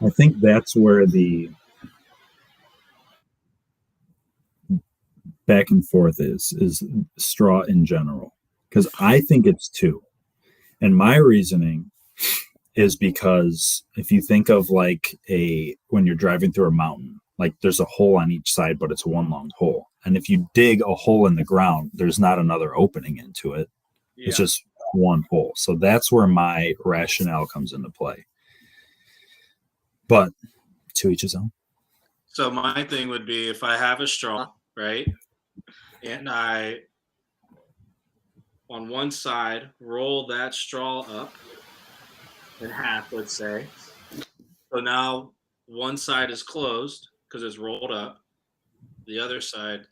[SPEAKER 3] I think that's where the back and forth is straw in general, because I think it's 2. And my reasoning is because if you think of like when you're driving through a mountain, like there's a hole on each side, but it's 1 long hole. And if you dig a hole in the ground, there's not another opening into it. Yeah. It's just 1 hole. So that's where my rationale comes into play. But to each his own.
[SPEAKER 6] So my thing would be if I have a straw, right? And I
[SPEAKER 2] on one side, roll that straw up in half, let's say. So now one side is closed because it's rolled up. The other side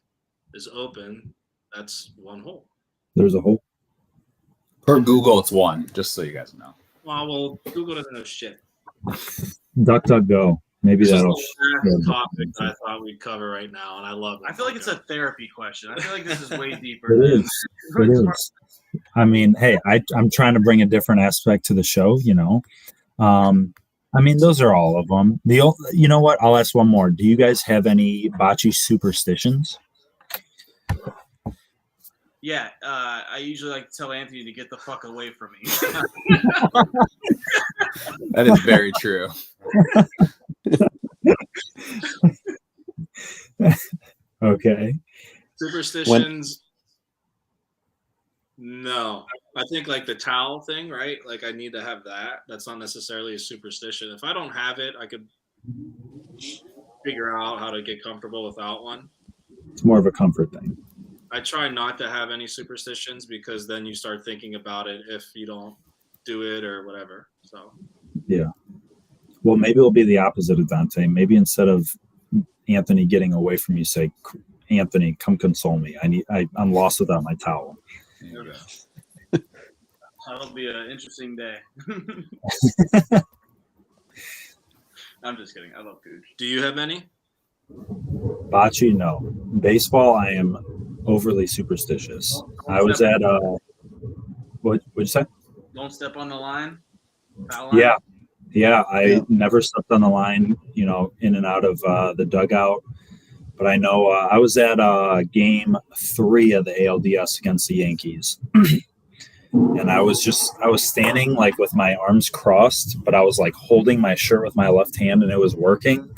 [SPEAKER 2] is open. That's one hole.
[SPEAKER 3] There's a hole.
[SPEAKER 1] Per Google, it's 1, just so you guys know.
[SPEAKER 2] Well, Google doesn't know shit.
[SPEAKER 3] DuckDuckGo. Maybe
[SPEAKER 2] This is
[SPEAKER 3] that'll.
[SPEAKER 2] the last topic that I thought we'd cover right now, and I love it.
[SPEAKER 7] I feel like it's a therapy question. I feel like this is way deeper.
[SPEAKER 3] It is. It is. I mean, hey, I'm trying to bring a different aspect to the show. I mean, those are all of them. You know what? I'll ask one more. Do you guys have any bocce superstitions?
[SPEAKER 7] Yeah, I usually like to tell Anthony to get the fuck away from me.
[SPEAKER 1] That is very true.
[SPEAKER 3] Okay.
[SPEAKER 2] Superstitions? No. I think like the towel thing, right? Like I need to have that. That's not necessarily a superstition. If I don't have it, I could figure out how to get comfortable without one.
[SPEAKER 3] It's more of a comfort thing.
[SPEAKER 2] I try not to have any superstitions because then you start thinking about it if you don't do it or whatever. So
[SPEAKER 3] yeah. Well, maybe it'll be the opposite of Dante. Maybe instead of Anthony getting away from you, say, Anthony, come console me. I'm lost without my towel.
[SPEAKER 2] okay.
[SPEAKER 7] That'll be an interesting day. I'm just kidding. I love Gooch.
[SPEAKER 2] Do you have any?
[SPEAKER 3] Bocce, no. Baseball, I am overly superstitious. I was at what'd you say?
[SPEAKER 7] Don't step on the line. Foul line.
[SPEAKER 3] Yeah. I never stepped on the line, in and out of the dugout. But I know I was at game 3 of the ALDS against the Yankees. And I was standing like with my arms crossed, but I was like holding my shirt with my left hand and it was working.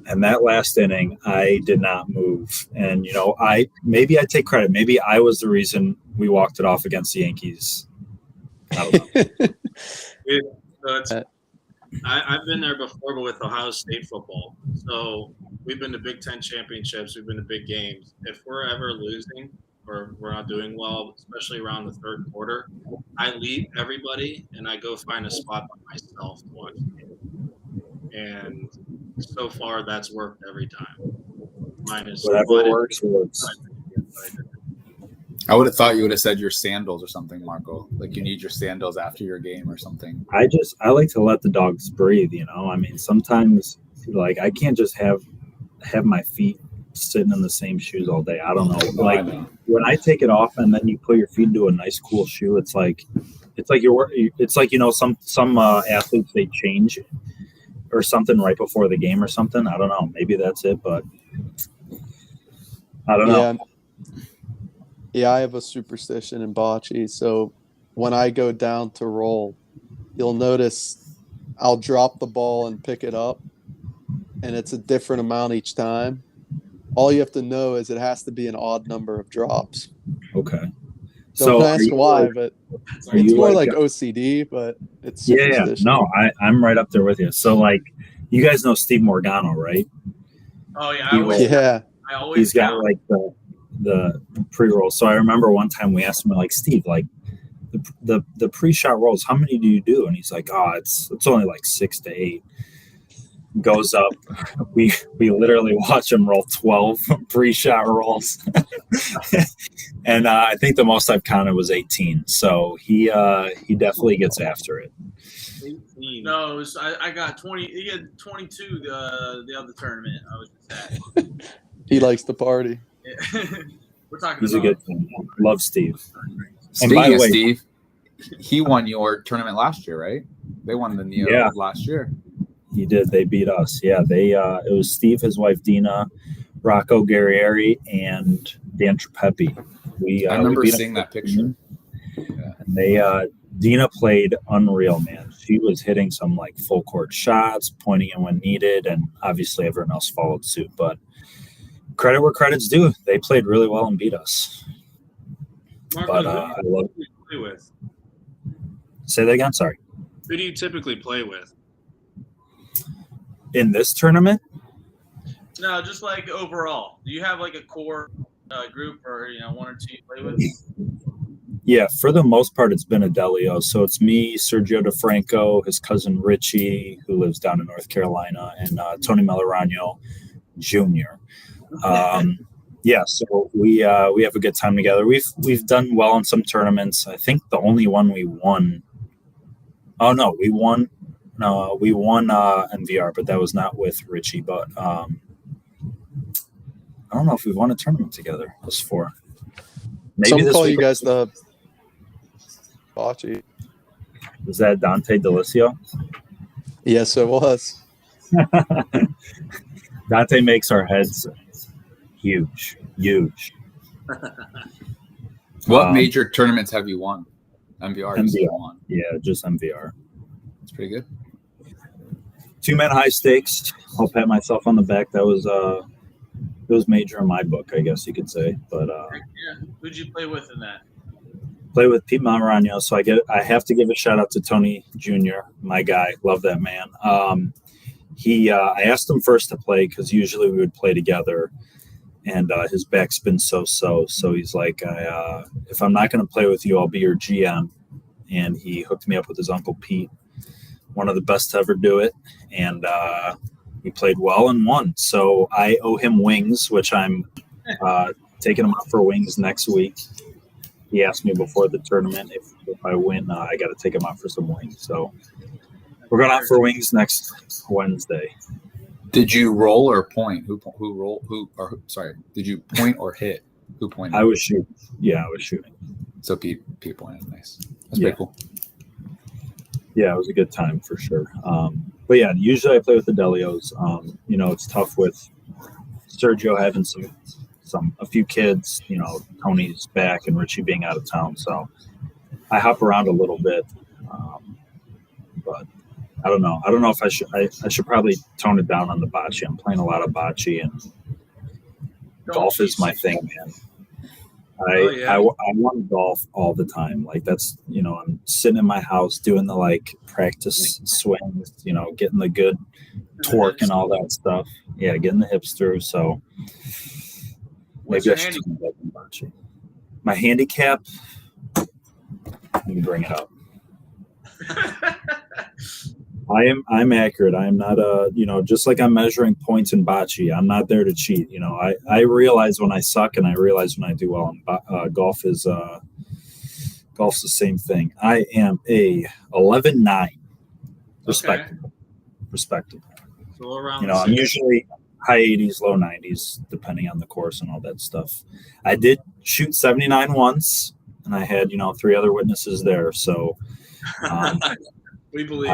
[SPEAKER 3] And that last inning, I did not move. And, I take credit. Maybe I was the reason we walked it off against the Yankees. I don't know.
[SPEAKER 2] I've been there before, but with Ohio State football. So we've been to Big Ten championships. We've been to big games. If we're ever losing or we're not doing well, especially around the third quarter, I leave everybody and I go find a spot by myself to watch the game. And so far, that's worked every time.
[SPEAKER 3] Whatever works.
[SPEAKER 1] I would have thought you would have said your sandals or something, Marco. Like you need your sandals after your game or something.
[SPEAKER 3] I like to let the dogs breathe, I mean, sometimes like I can't just have my feet sitting in the same shoes all day. I don't know. Like when I take it off and then you put your feet into a nice cool shoe, it's like some athletes, they change or something right before the game or something. I don't know. Maybe that's it, but I don't know.
[SPEAKER 5] Yeah, I have a superstition in bocce. So when I go down to roll, you'll notice I'll drop the ball and pick it up, and it's a different amount each time. All you have to know is it has to be an odd number of drops.
[SPEAKER 3] Okay.
[SPEAKER 5] Don't ask why, but it's more like OCD, but it's superstition.
[SPEAKER 3] No, I'm right up there with you. So like, you guys know Steve Morgano, right?
[SPEAKER 7] Oh yeah, I always
[SPEAKER 3] he's got like the pre-roll. So I remember one time we asked him, like, Steve, like the pre-shot rolls, how many do you do? And he's like, it's only like 6 to 8. Goes up. We literally watch him roll 12 pre-shot rolls. And I think the most I've counted was 18. So he definitely gets after it.
[SPEAKER 7] 18. No, I got 20. He had 22 the other tournament I was just at.
[SPEAKER 5] He likes to party.
[SPEAKER 7] Yeah. We're talking.
[SPEAKER 3] He's a good fan. Love Steve.
[SPEAKER 1] Speaking of Steve, he won your tournament last year, right? They won the Neo last year.
[SPEAKER 3] He did. They beat us. Yeah, it was Steve, his wife Dina, Rocco Guerrieri, and Dan Trepepi.
[SPEAKER 1] I remember seeing that picture.
[SPEAKER 3] Yeah. And Dina played unreal, man. She was hitting some like full court shots, pointing in when needed, and obviously everyone else followed suit. But credit where credit's due. They played really well and beat us.
[SPEAKER 2] Marco,
[SPEAKER 3] but
[SPEAKER 2] I love play with.
[SPEAKER 3] Say that again. Sorry.
[SPEAKER 2] Who do you typically play with?
[SPEAKER 3] In this tournament?
[SPEAKER 7] No, just like overall. Do you have like a core group or one or two you play with?
[SPEAKER 3] Yeah, for the most part, it's been a Delio. So it's me, Sergio DeFranco, his cousin Richie, who lives down in North Carolina, and Tony Melorano Jr. Yeah, so we have a good time together. We've done well in some tournaments. I think the only one we won. Oh no, we won. No, we won MVR, but that was not with Richie. But I don't know if we've won a tournament together. Us four. Maybe
[SPEAKER 5] Some
[SPEAKER 3] this
[SPEAKER 5] call
[SPEAKER 3] week.
[SPEAKER 5] you guys the bocce.
[SPEAKER 3] Was that Dante Delicio?
[SPEAKER 5] Yes, it was.
[SPEAKER 3] Dante makes our heads huge.
[SPEAKER 1] What major tournaments have you won? MVR.
[SPEAKER 3] MVR.
[SPEAKER 1] Won.
[SPEAKER 3] Yeah, just MVR.
[SPEAKER 1] It's pretty good.
[SPEAKER 3] 2-man high stakes. I'll pat myself on the back. That was it was major in my book, I guess you could say. But
[SPEAKER 7] Yeah. Who'd you play with in that?
[SPEAKER 3] play with Pete Malrano. So I have to give a shout out to Tony Jr., my guy. Love that man. I asked him first to play because usually we would play together, and his back's been so. So he's like, if I'm not going to play with you, I'll be your GM. And he hooked me up with his uncle Pete, one of the best to ever do it. And we played well and won. So I owe him wings, which I'm taking him out for wings next week. He asked me before the tournament if I win, I got to take him out for some wings. So we're going out for wings next Wednesday.
[SPEAKER 1] Did you roll or point? Who rolled? Did you point or hit? Who pointed?
[SPEAKER 3] I was shooting. Yeah, I was shooting.
[SPEAKER 1] So Pete pointed. Nice. That's pretty cool.
[SPEAKER 3] Yeah, it was a good time for sure. But yeah, usually I play with the Delios. It's tough with Sergio having a few kids. Tony's back and Richie being out of town, so I hop around a little bit. But I don't know. I don't know if I should probably tone it down on the bocce. I'm playing a lot of bocce, and golf is my thing, man. I want to golf all the time. Like that's, I'm sitting in my house doing the practice swings, getting the good torque and all that stuff. Yeah, getting the hips through. So maybe I should do that in bocce. My handicap, let me bring it up. I'm accurate. I'm not just like I'm measuring points in bocce. I'm not there to cheat. I realize when I suck and I realize when I do well. And golf's the same thing. I am a 11-9. Respectable.
[SPEAKER 6] So around
[SPEAKER 3] I'm usually high 80s, low 90s, depending on the course and all that stuff. I did shoot 79 once, and I had 3 other witnesses there. So
[SPEAKER 6] we believe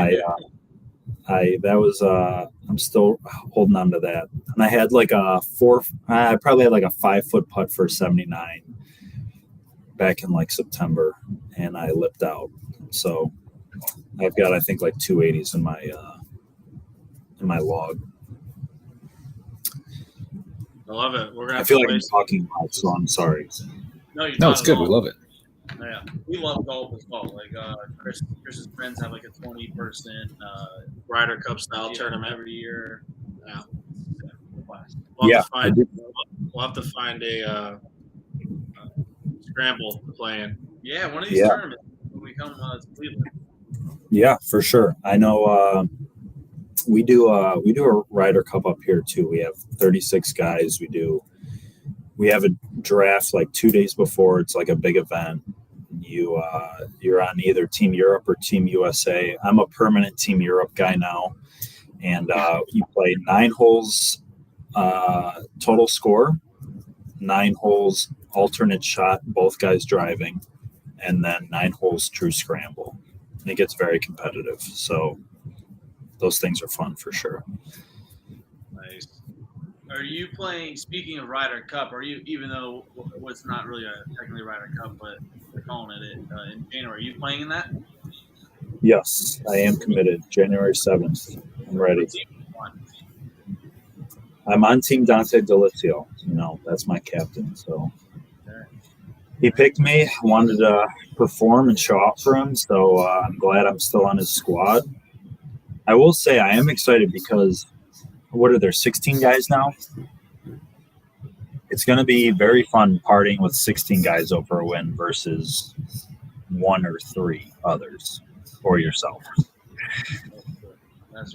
[SPEAKER 3] I'm still holding on to that. And I had I probably had a 5-foot putt for 79 back in September, and I lipped out. So I've got, I think 280s in my log.
[SPEAKER 6] I love it. We're gonna.
[SPEAKER 3] I feel like I'm talking loud, so I'm sorry.
[SPEAKER 6] No,
[SPEAKER 1] it's good. We love it.
[SPEAKER 7] Yeah, we love golf as well. Chris's friends have a 20-person
[SPEAKER 6] Ryder Cup style tournament
[SPEAKER 7] every year.
[SPEAKER 6] Yeah. We'll have to find a scramble to play in.
[SPEAKER 7] Yeah, one of these tournaments when we come to Cleveland.
[SPEAKER 3] Yeah, for sure. I know we do a Ryder Cup up here too. We have 36 guys. We have a draft 2 days before. It's a big event. You're on either Team Europe or Team USA. I'm a permanent Team Europe guy now, and you play 9 holes total score, 9 holes alternate shot, both guys driving, and then 9 holes true scramble. And it gets very competitive. So those things are fun for sure.
[SPEAKER 7] Nice. Are you playing, speaking of Ryder Cup, even though it's not really technically Ryder Cup, but they're calling it in January, are you playing in that?
[SPEAKER 3] Yes, I am committed. January 7th. I'm ready. I'm on Team Dante Delicio. That's my captain. So he picked me, wanted to perform and show out for him. So I'm glad I'm still on his squad. I will say I am excited because what are there, 16 guys now? it's going to be very fun partying with 16 guys over a win versus 1 or 3 others or yourself.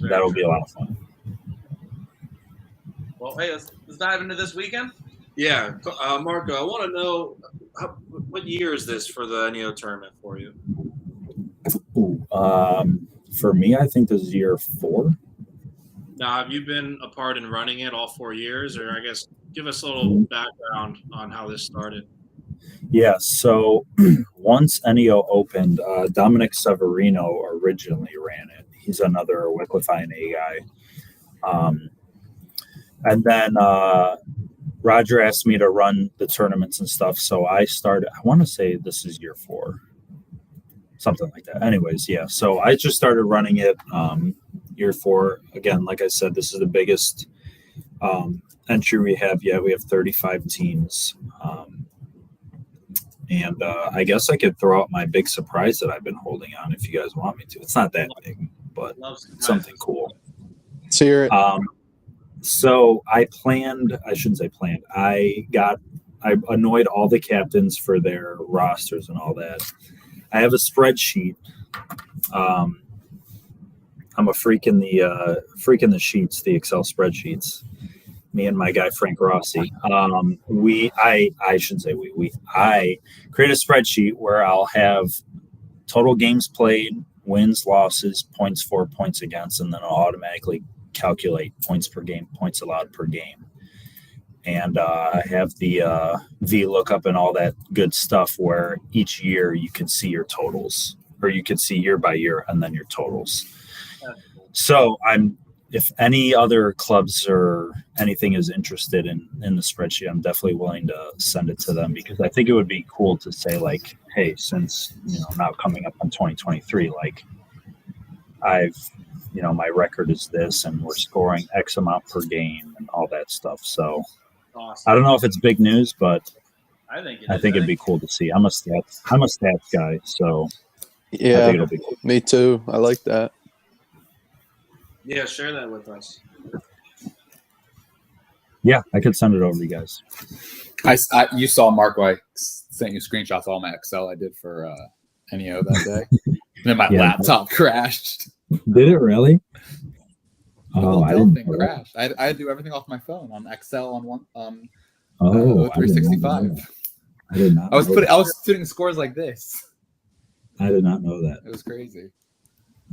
[SPEAKER 3] That'll be a lot of fun.
[SPEAKER 7] Well, hey, let's dive into this weekend.
[SPEAKER 6] Yeah, Marco, I want to know what year is this for the NEO tournament for you?
[SPEAKER 3] Ooh, for me, I think this is year 4.
[SPEAKER 6] Now, have you been a part in running it all 4 years, or I guess give us a little background on how this started?
[SPEAKER 3] Yeah, so once NEO opened, Dominic Severino originally ran it. He's another Wycliffe INA guy. And then Roger asked me to run the tournaments and stuff. So I started, I want to say this is year 4, something like that. Anyways, yeah. So I just started running it year 4. Again, like I said, this is the biggest entry we have yet. We have 35 teams. And I guess I could throw out my big surprise that I've been holding on if you guys want me to. It's not that big, but something cool.
[SPEAKER 5] Let's hear it.
[SPEAKER 3] So I shouldn't say planned. I annoyed all the captains for their rosters and all that. I have a spreadsheet. I'm a freak in the sheets, the Excel spreadsheets. Me and my guy Frank Rossi. I shouldn't say I create a spreadsheet where I'll have total games played, wins, losses, points for, points against, and then I'll automatically calculate points per game, points allowed per game. And I have the VLOOKUP and all that good stuff where each year you can see your totals, or you can see year by year and then your totals. So if any other clubs or anything is interested in the spreadsheet, I'm definitely willing to send it to them, because I think it would be cool to say, like, hey, since now coming up on 2023, like my record is this and we're scoring X amount per game and all that stuff. So awesome. I don't know if it's big news, but I think it'd be cool to see. I'm a stats guy, so
[SPEAKER 5] yeah,
[SPEAKER 3] I think it'll be cool.
[SPEAKER 5] Me too. I like that.
[SPEAKER 6] Yeah, share that with us.
[SPEAKER 3] Yeah, I could send it over to you guys.
[SPEAKER 1] You saw Marco. I sent you screenshots of all my Excel I did for NEO that day. And then my laptop crashed.
[SPEAKER 3] Did it really?
[SPEAKER 1] Oh, I didn't think crashed. I had to do everything off my phone on Excel on 365.
[SPEAKER 3] I did not.
[SPEAKER 1] I was putting scores like this.
[SPEAKER 3] I did not know that.
[SPEAKER 1] It was crazy.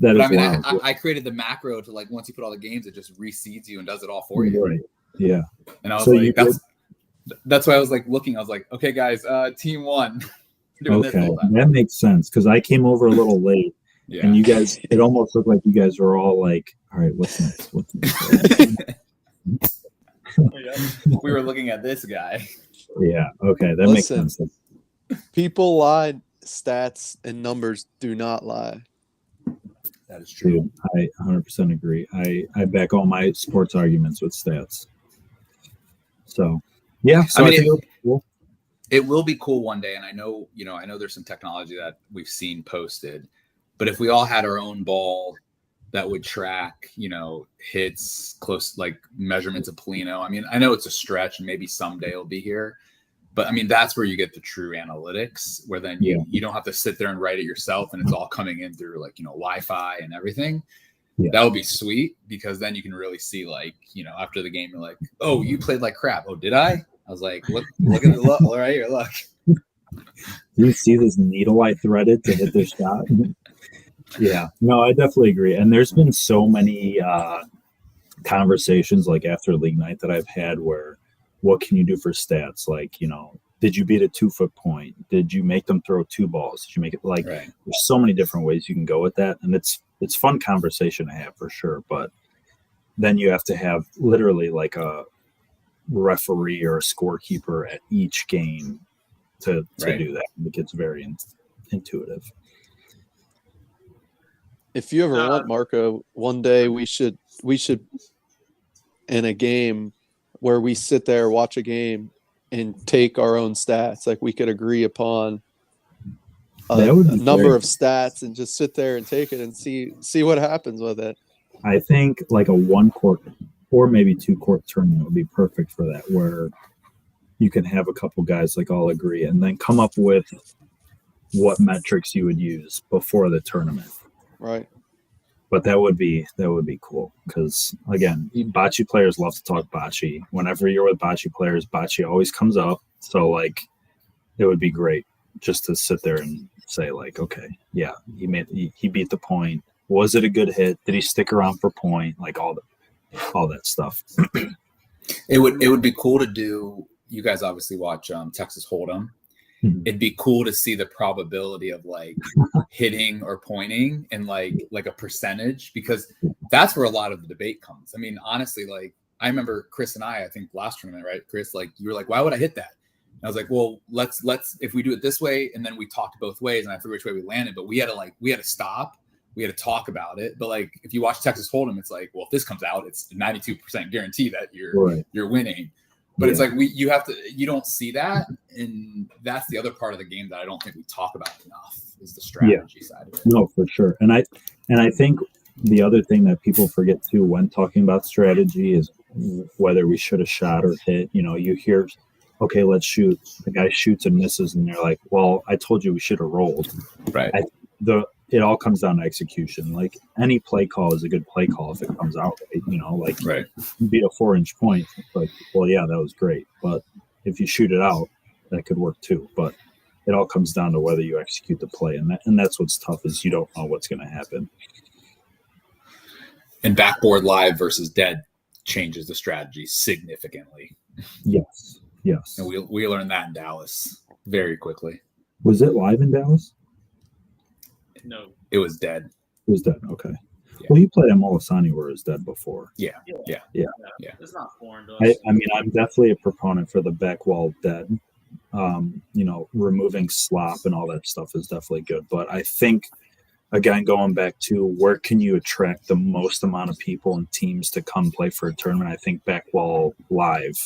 [SPEAKER 3] I
[SPEAKER 1] created the macro to, like, once you put all the games, it just reseeds you and does it all for you.
[SPEAKER 3] Right. Yeah.
[SPEAKER 1] And I was that's why I was like looking. I was like, okay, guys, team 1.
[SPEAKER 3] Okay, that makes sense, because I came over a little late. Yeah. And you guys, it almost looked like you guys were all like, all right, what's next?
[SPEAKER 1] We were looking at this guy.
[SPEAKER 3] Yeah. Okay. That makes sense.
[SPEAKER 5] People lie. Stats and numbers do not lie.
[SPEAKER 3] That is true. Dude, I 100% agree. I back all my sports arguments with stats. So, yeah. So I think
[SPEAKER 1] it will be cool one day. And I know there's some technology that we've seen posted. But if we all had our own ball that would track, hits, close, like measurements of Polino. I mean, I know it's a stretch and maybe someday it'll be here. But I mean, that's where you get the true analytics, where then you don't have to sit there and write it yourself, and it's all coming in through, like, Wi-Fi and everything. Yeah. That would be sweet, because then you can really see, like, after the game, you're like, oh, you played like crap. Oh, did I? I was like, look at the look. All right, here, look.
[SPEAKER 3] Do you see this needle I threaded to hit this shot? Yeah, no, I definitely agree. And there's been so many conversations, like after league night, that I've had where, what can you do for stats? Like, did you beat a 2-foot point? Did you make them throw 2 balls? Did you make it right. There's so many different ways you can go with that. And it's fun conversation to have for sure. But then you have to have literally like a referee or a scorekeeper at each game to do that. It gets very intuitive.
[SPEAKER 5] If you ever want, Marco, one day we should in a game where we sit there, watch a game, and take our own stats. Like, we could agree upon a number of stats and just sit there and take it and see what happens with it.
[SPEAKER 3] I think like a 1-court or maybe 2-court tournament would be perfect for that, where you can have a couple guys like all agree, and then come up with what metrics you would use before the tournament.
[SPEAKER 5] Right.
[SPEAKER 3] But that would be cool because, again, bocce players love to talk bocce. Whenever you're with bocce players, bocce always comes up. So like, it would be great just to sit there and say like, okay, yeah, he beat the point. Was it a good hit? Did he stick around for point? Like all that stuff.
[SPEAKER 1] It would be cool to do. You guys obviously watch Texas Hold'em. It'd be cool to see the probability of like hitting or pointing and like a percentage, because that's where a lot of the debate comes. I mean, honestly, like I remember Chris and I think last tournament, right? Chris, like you were like, why would I hit that? And I was like, well, let's if we do it this way, and then we talked both ways, and I forget which way we landed, but we had to stop. We had to talk about it. But like if you watch Texas Hold'em, it's like, well, if this comes out, it's 92% guarantee that you're winning. But it's like you don't see that, and that's the other part of the game that I don't think we talk about enough is the strategy side of it.
[SPEAKER 3] No, for sure. And I think the other thing that people forget too when talking about strategy is whether we should have shot or hit. You know, you hear, okay, let's shoot. The guy shoots and misses, and you're like, well, I told you we should have rolled.
[SPEAKER 1] Right.
[SPEAKER 3] It all comes down to execution. Like any play call is a good play call if it comes out right. You know, like you beat a 4-inch point. It's like, well, yeah, that was great. But if you shoot it out, that could work too. But it all comes down to whether you execute the play, and that's what's tough is you don't know what's going to happen.
[SPEAKER 1] And backboard live versus dead changes the strategy significantly.
[SPEAKER 3] Yes.
[SPEAKER 1] And we learned that in Dallas very quickly.
[SPEAKER 3] Was it live in Dallas?
[SPEAKER 2] No,
[SPEAKER 1] it was dead.
[SPEAKER 3] It was dead. Okay.
[SPEAKER 1] Yeah.
[SPEAKER 3] Well, you played at Molisani where it was dead before.
[SPEAKER 1] Yeah.
[SPEAKER 7] It's not foreign to us.
[SPEAKER 3] I mean, I'm definitely a proponent for the back wall dead. You know, removing slop and all that stuff is definitely good. But I think, again, going back to where can you attract the most amount of people and teams to come play for a tournament, I think back wall live,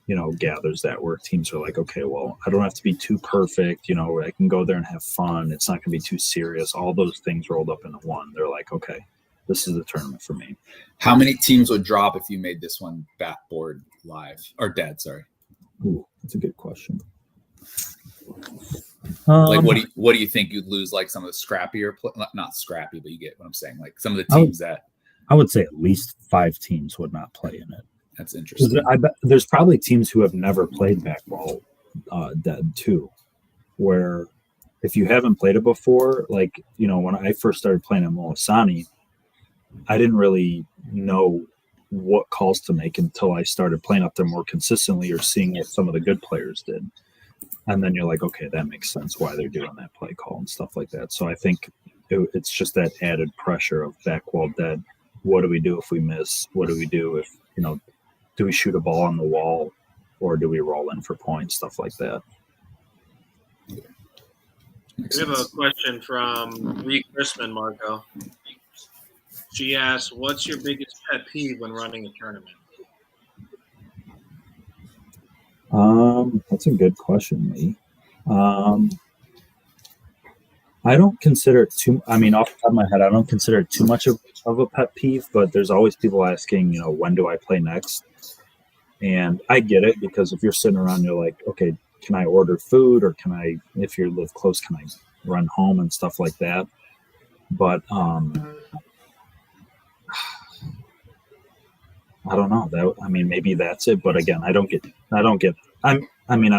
[SPEAKER 3] you know, gathers that where teams are like, okay, well, I don't have to be too perfect. You know, I can go there and have fun. It's not going to be too serious. All those things rolled up into one. They're like, okay, this is the tournament for me.
[SPEAKER 1] How many teams would drop if you made this one backboard live or dead? Sorry.
[SPEAKER 3] Ooh, that's a good question.
[SPEAKER 1] Like, what do you think you'd lose? Like some of the scrappier, not scrappy, but you get what I'm saying. Like some of the teams
[SPEAKER 3] I would say at least 5 teams would not play in it.
[SPEAKER 1] That's interesting.
[SPEAKER 3] I bet there's probably teams who have never played backball dead too, where if you haven't played it before, like, you know, when I first started playing at Molisani, I didn't really know what calls to make until I started playing up there more consistently or seeing what some of the good players did. And then you're like, okay, that makes sense why they're doing that play call and stuff like that. So I think it's just that added pressure of back wall dead. What do we do if we miss? What do we do if, you know, do we shoot a ball on the wall or do we roll in for points, stuff like that?
[SPEAKER 2] We have a question from Ree Chrisman, Marco. She asks, what's your biggest pet peeve when running a tournament?
[SPEAKER 3] That's a good question, Lee. I don't consider it too, I mean, off the top of my head, I don't consider it too much of a pet peeve, but there's always people asking, you know, when do I play next? And I get it, because if you're sitting around, you're like, okay, can I order food, or can I, if you live close, can I run home and stuff like that? But I don't know. I mean, maybe that's it. But again, I'm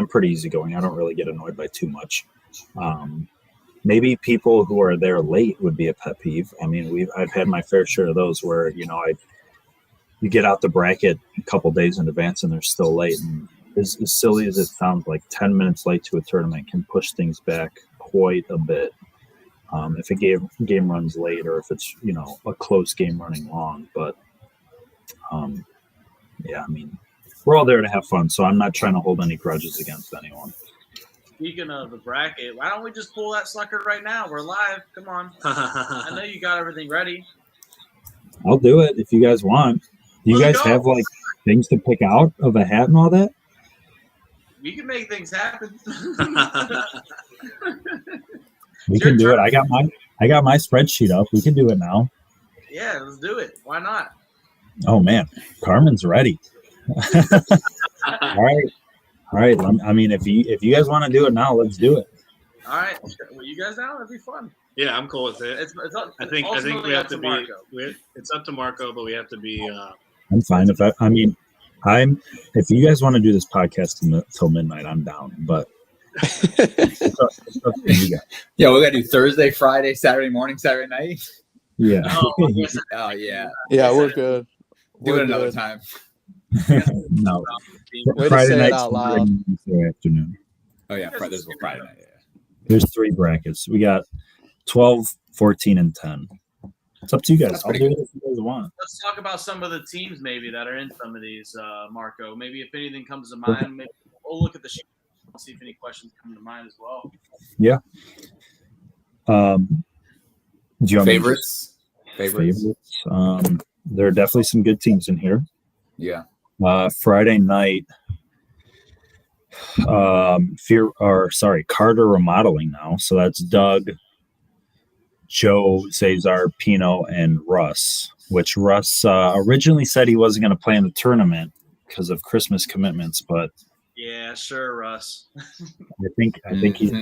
[SPEAKER 3] pretty easygoing. I don't really get annoyed by too much. Maybe people who are there late would be a pet peeve. I mean, I've had my fair share of those where, you know, you get out the bracket a couple days in advance and they're still late. And as silly as it sounds, like 10 minutes late to a tournament can push things back quite a bit. If a game runs late, or if it's, you know, a close game running long. But yeah, I mean, we're all there to have fun, so I'm not trying to hold any grudges against anyone.
[SPEAKER 7] Speaking of the bracket, why don't we just pull that sucker right now? We're live. Come on. I know you got everything ready.
[SPEAKER 3] I'll do it if you guys want. Do you guys have like things to pick out of a hat and all that?
[SPEAKER 7] We can make things happen.
[SPEAKER 3] We can do it. I got my spreadsheet up. We can do it now.
[SPEAKER 7] Yeah, let's do it. Why not?
[SPEAKER 3] Oh man, Carmen's ready. All right. All right. I mean, if you guys want to do it now, let's do it.
[SPEAKER 7] All right, well, you guys down? That'd be fun.
[SPEAKER 6] Yeah, I'm cool with it. I think we have to be.
[SPEAKER 7] Marco.
[SPEAKER 6] It's up to Marco, but we have to be.
[SPEAKER 3] I'm fine if if you guys want to do this podcast till midnight, I'm down. But it's up to you guys.
[SPEAKER 1] Yeah, we got to do Thursday, Friday, Saturday morning, Saturday night.
[SPEAKER 3] Yeah.
[SPEAKER 1] Oh yeah.
[SPEAKER 5] Yeah, we're good.
[SPEAKER 1] Do
[SPEAKER 5] We're
[SPEAKER 1] it another
[SPEAKER 5] good.
[SPEAKER 1] time.
[SPEAKER 3] No.
[SPEAKER 5] Way to
[SPEAKER 3] Friday
[SPEAKER 5] say it
[SPEAKER 3] night,
[SPEAKER 5] out loud.
[SPEAKER 3] Saturday afternoon.
[SPEAKER 1] Oh yeah, Friday. Friday night. Yeah.
[SPEAKER 3] There's 3 brackets. We got 12, 14, and 10. It's up to you guys.
[SPEAKER 1] That's
[SPEAKER 3] I'll do
[SPEAKER 1] pretty
[SPEAKER 3] it if you guys want.
[SPEAKER 7] Let's talk about some of the teams maybe that are in some of these, Marco. Maybe if anything comes to mind, maybe we'll look at the sheet and see if any questions come to mind as well.
[SPEAKER 3] Yeah. Do you want me to-
[SPEAKER 1] Favorites.
[SPEAKER 3] There are definitely some good teams in here.
[SPEAKER 1] Yeah.
[SPEAKER 3] Friday night, Carter Remodeling now. So that's Doug, Joe, Cesar, Pino, and Russ. Which Russ originally said he wasn't going to play in the tournament because of Christmas commitments, but
[SPEAKER 7] Yeah, sure, Russ.
[SPEAKER 3] I think he's.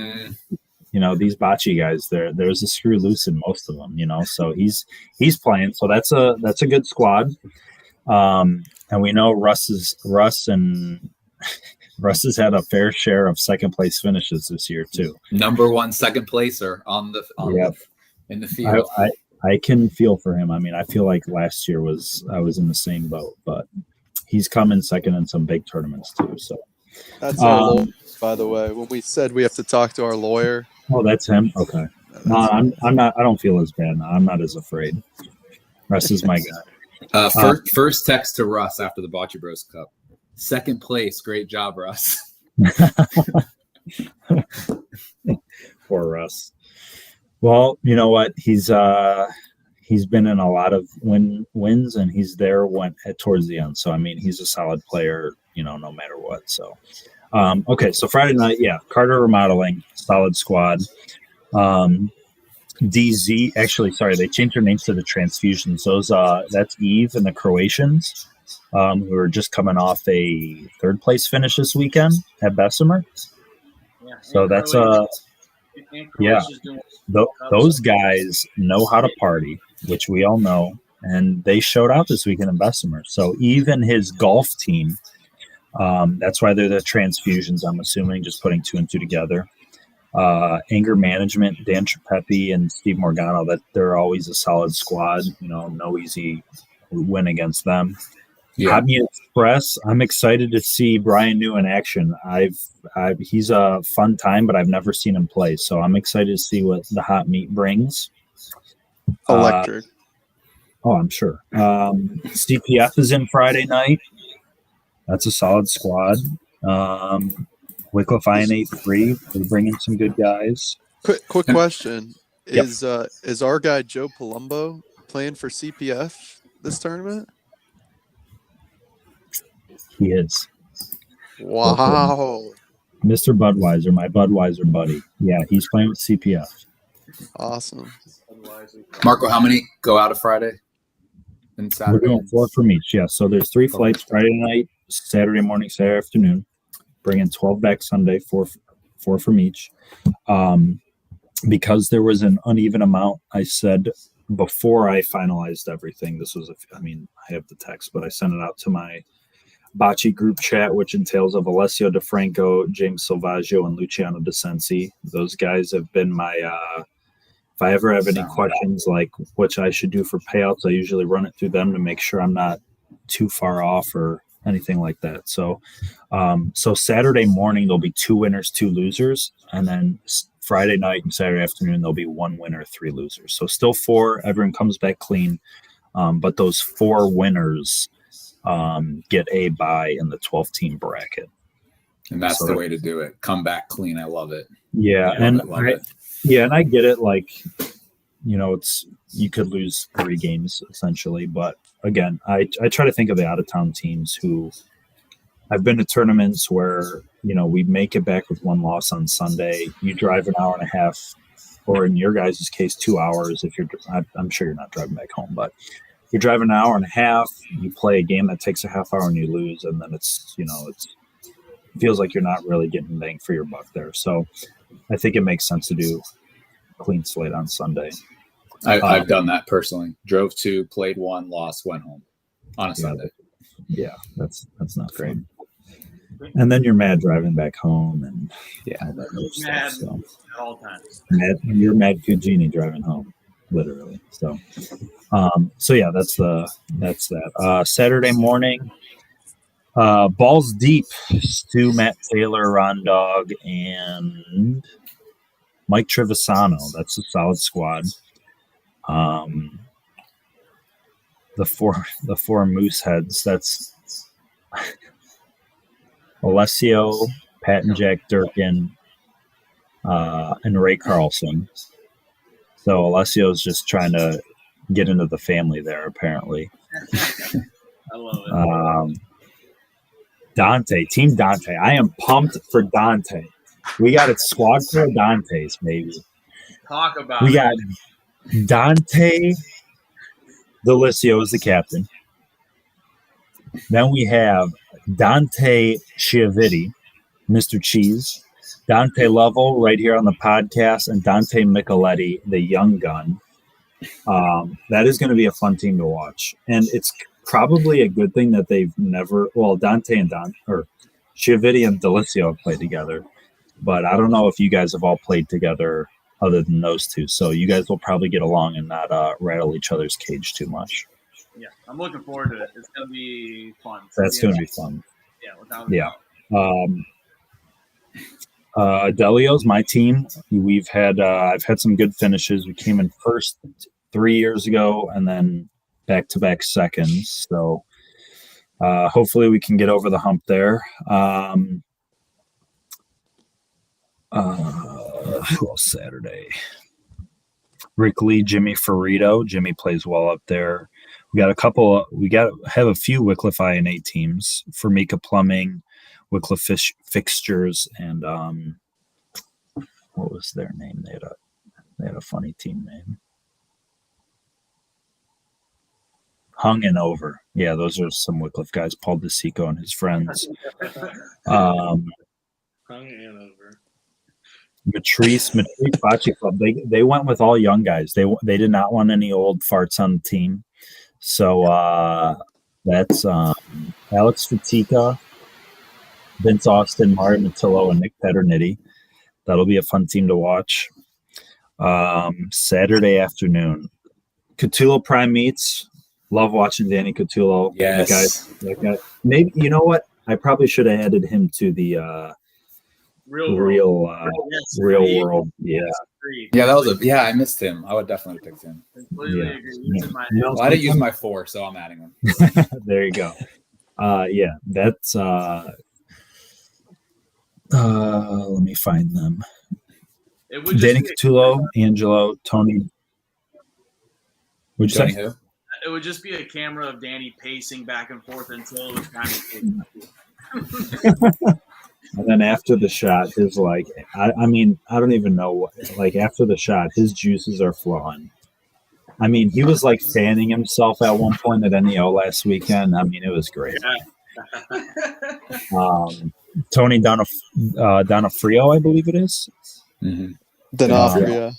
[SPEAKER 3] These bocce guys, there's a screw loose in most of them, so he's playing. So that's a good squad. And we know Russ has had a fair share of second place finishes this year too.
[SPEAKER 1] Number 1 second placer in the field.
[SPEAKER 3] I can feel for him. I mean, I feel like last year I was in the same boat, but he's coming second in some big tournaments too. So
[SPEAKER 5] That's our lawyer, by the way. When we said we have to talk to our lawyer.
[SPEAKER 3] Oh, that's him. Okay. No, I'm not. I don't feel as bad now. I'm not as afraid. Russ is my guy.
[SPEAKER 1] First text to Russ after the Bocce Bros Cup. Second place. Great job, Russ.
[SPEAKER 3] Poor Russ. Well, you know what? He's been in a lot of wins, and he's there towards the end. So I mean, he's a solid player, no matter what. So. Okay, so Friday night, yeah, Carter Remodeling, solid squad. DZ, actually, sorry, they changed their names to the Transfusions. That's Eve and the Croatians, who are just coming off a 3rd place finish this weekend at Bessemer.
[SPEAKER 7] Yeah,
[SPEAKER 3] So that's those guys know how to party, which we all know, and they showed out this weekend in Bessemer. So even his golf team. That's why they're the Transfusions, I'm assuming, just putting 2 and 2 together. Anger Management, Dan Trapepi and Steve Morgano, that they're always a solid squad. No easy win against them.
[SPEAKER 1] Yeah.
[SPEAKER 3] Hot Meat Express, I'm excited to see Brian New in action. He's a fun time, but I've never seen him play, so I'm excited to see what the Hot Meat brings.
[SPEAKER 5] Electric.
[SPEAKER 3] I'm sure. CPF is in Friday night. That's a solid squad. Wycliffe INA 3, they're bringing some good guys.
[SPEAKER 5] Quick question:
[SPEAKER 3] Yep.
[SPEAKER 5] Is our guy Joe Palumbo playing for CPF this tournament?
[SPEAKER 3] He is.
[SPEAKER 5] Wow!
[SPEAKER 3] Mr. Budweiser, my Budweiser buddy. Yeah, he's playing with CPF.
[SPEAKER 5] Awesome.
[SPEAKER 1] Marco, how many go out of Friday and
[SPEAKER 3] We're
[SPEAKER 1] Saturday?
[SPEAKER 3] doing 4 from each. Yeah, so there's 3 flights Friday night, Saturday morning, Saturday afternoon. Bringing 12 back Sunday, 4 from each. Because there was an uneven amount, I said before I finalized everything, I have the text, but I sent it out to my Bocce group chat, which entails of Alessio DeFranco, James Silvaggio, and Luciano De Sensi. Those guys have been my if I ever have any questions like what I should do for payouts, I usually run it through them to make sure I'm not too far off or anything like that. So Saturday morning there'll be 2 winners, 2 losers, and then Friday night and Saturday afternoon there'll be 1 winner, 3 losers. So still 4. Everyone comes back clean, but those 4 winners get a bye in the 12-team bracket.
[SPEAKER 1] And that's the way to do it. Come back clean. I love it.
[SPEAKER 3] Yeah,
[SPEAKER 1] and
[SPEAKER 3] I get it. Like, it's you could lose 3 games essentially, but again, I try to think of the out-of-town teams who I've been to tournaments where we make it back with 1 loss on Sunday. You drive an hour and a half, or in your guys' case, 2 hours. If I'm sure you're not driving back home, but you're driving an hour and a half. You play a game that takes a half hour and you lose, and then it's feels like you're not really getting bang for your buck there. So I think it makes sense to do clean slate on Sunday.
[SPEAKER 1] I've done that personally. Drove 2, played 1, lost, went home on a Sunday.
[SPEAKER 3] Yeah, that's not great. And then you're mad driving back home and all that other
[SPEAKER 7] Mad
[SPEAKER 3] stuff. So.
[SPEAKER 7] at all times.
[SPEAKER 3] You're Mad Cugini driving home, literally. So, that's that. Saturday morning, balls deep. Stu, Matt Taylor, Ron Dog, and Mike Trevisano. That's a solid squad. The four moose heads. That's Alessio, Pat and Jack Durkin, and Ray Carlson. So Alessio's just trying to get into the family there, apparently.
[SPEAKER 7] I love it.
[SPEAKER 3] Dante, Team Dante. I am pumped for Dante. We got it squad for Dante's, maybe.
[SPEAKER 7] Talk about
[SPEAKER 3] We
[SPEAKER 7] it.
[SPEAKER 3] got Dante Delisio as the captain. Then we have Dante Chiavitti, Mr. Cheese, Dante Lovell right here on the podcast, and Dante Micheletti, the young gun. That is going to be a fun team to watch. And it's probably a good thing that they've never, Dante and Chiavitti and Delisio have played together. But I don't know if you guys have all played together other than those two. So you guys will probably get along and not rattle each other's cage too much.
[SPEAKER 7] Yeah, I'm looking forward to it. It's going to be fun.
[SPEAKER 3] That's going to be fun.
[SPEAKER 7] Yeah, without a doubt.
[SPEAKER 3] Delio's my team. I've had some good finishes. We came in first 3 years ago and then back-to-back seconds. So hopefully we can get over the hump there. Who else Saturday? Rick Lee, Jimmy Ferrito. Jimmy plays well up there. We got have a few Wycliffe INA teams. Formica Plumbing, Wycliffe Fixtures, and what was their name? They had a funny team name. Hung and Over. Yeah, those are some Wycliffe guys. Paul DeSico and his friends.
[SPEAKER 6] Hung and over.
[SPEAKER 3] Matrice Bocce Club. They went with all young guys. They did not want any old farts on the team. So that's Alex Fatica, Vince Austin, Mario Matillo, and Nick Peternitty. That'll be a fun team to watch. Saturday afternoon, Catulo Prime Meets. Love watching Danny Catulo.
[SPEAKER 1] Yes.
[SPEAKER 3] That guy. Maybe, you know what? I probably should have added him to the real world. Yeah.
[SPEAKER 1] Yeah, I missed him. I would definitely pick him.
[SPEAKER 7] Completely agree.
[SPEAKER 1] Well, I didn't use my 4, so I'm adding him.
[SPEAKER 3] There you go. That's let me find them. Danny Catulo, Angelo, Tony. Would you
[SPEAKER 1] Tony
[SPEAKER 3] say?
[SPEAKER 1] who?
[SPEAKER 7] It would just be a camera of Danny pacing back and forth until it was time to take.
[SPEAKER 3] And then after the shot, his I don't even know what. After the shot, his juices are flowing. I mean, he was fanning himself at one point at NEO last weekend. I mean, it was great. Tony Donofrio, I believe it is.
[SPEAKER 1] Mm-hmm.
[SPEAKER 5] Donofrio.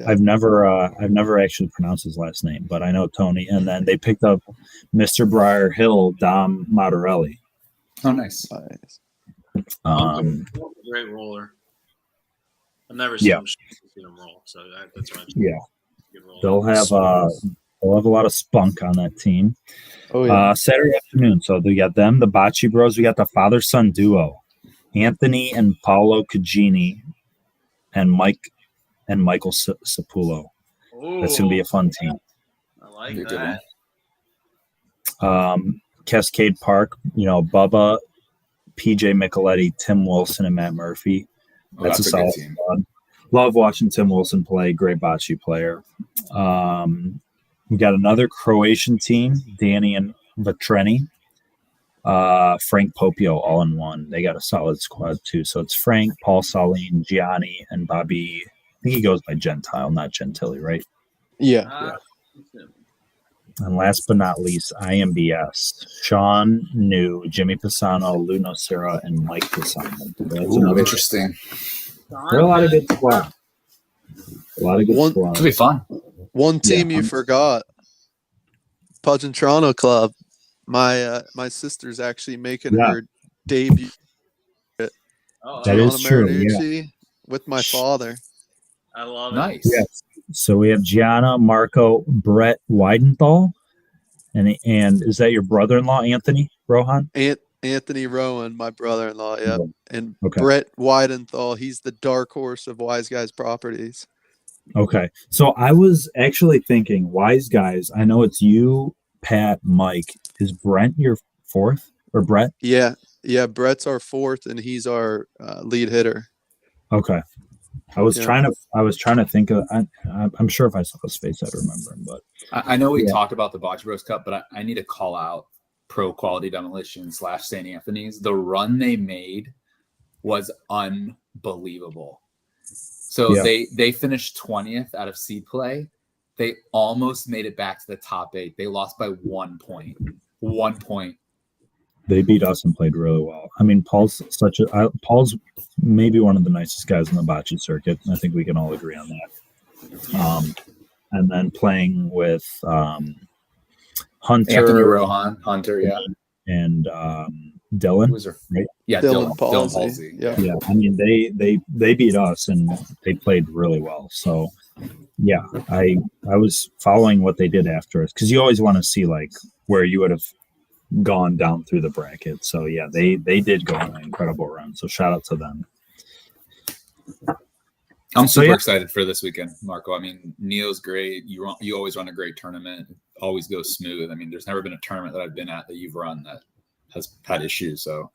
[SPEAKER 3] I've never actually pronounced his last name, but I know Tony. And then they picked up Mr. Briar Hill, Dom Matarelli.
[SPEAKER 1] Oh, nice.
[SPEAKER 6] Great roller. I've never seen him roll, so that's why.
[SPEAKER 3] They'll have a lot of spunk on that team.
[SPEAKER 5] Oh yeah.
[SPEAKER 3] Saturday afternoon, so we got them, the Bocce Bros. We got the father-son duo, Anthony and Paolo Cugini, and Michael Sapulo. That's gonna be a fun team.
[SPEAKER 7] I like that.
[SPEAKER 3] Cascade Park, Bubba, PJ Micheletti, Tim Wilson, and Matt Murphy. That's a solid team. Love watching Tim Wilson play. Great bocce player. We got another Croatian team, Danny and Vatreni. Frank Popio all in one. They got a solid squad too. So it's Frank, Paul Saline, Gianni, and Bobby. I think he goes by Gentile, not Gentili, right?
[SPEAKER 5] Yeah.
[SPEAKER 3] And last but not least, IMBS. Sean New, Jimmy Pisano, Lou Nocera, and Mike Pisano.
[SPEAKER 1] Ooh, interesting.
[SPEAKER 3] There are a lot of good squads. A lot of good squads.
[SPEAKER 1] It'll be fun.
[SPEAKER 5] One team you forgot, Pudge and Toronto Club. My sister's actually making her debut at
[SPEAKER 3] That is true. Yeah.
[SPEAKER 5] with my father.
[SPEAKER 7] I love it.
[SPEAKER 1] Nice.
[SPEAKER 3] Yes. So we have Gianna, Marco, Brett Weidenthal, and is that your brother-in-law, Anthony Rohan?
[SPEAKER 5] Anthony Rowan, my brother-in-law. Yep. And
[SPEAKER 3] Okay.
[SPEAKER 5] Brett Weidenthal, he's the dark horse of Wise Guys Properties.
[SPEAKER 3] Okay. So I was actually thinking, Wise Guys, I know it's you, Pat, Mike. Is Brent your fourth, or Brett?
[SPEAKER 5] Yeah. Brett's our fourth, and he's our lead hitter.
[SPEAKER 3] Okay. I was trying to think of. I'm sure if I saw his face, I'd remember him. But
[SPEAKER 1] I know we talked about the Bocce Bros Cup, but I need to call out Pro Quality Demolition / St. Anthony's. The run they made was unbelievable. So they finished 20th out of seed play. They almost made it back to the top 8. They lost by 1 point. 1 point.
[SPEAKER 3] They beat us and played really well. I mean, Paul's maybe one of the nicest guys in the bocce circuit. I think we can all agree on that. And then playing with Hunter,
[SPEAKER 1] Anthony Rohan, Hunter,
[SPEAKER 3] and Dylan.
[SPEAKER 1] Right? Yeah, Dylan Palsy.
[SPEAKER 5] Yeah.
[SPEAKER 3] I mean, they beat us and they played really well. So yeah, I was following what they did after us, because you always want to see like where you would have gone down through the bracket. So yeah, they did go on an incredible run. So shout out to them.
[SPEAKER 1] I'm super excited for this weekend, Marco. I mean, Neo's great. You always run a great tournament. It always goes smooth. I mean, there's never been a tournament that I've been at that you've run that has had issues. So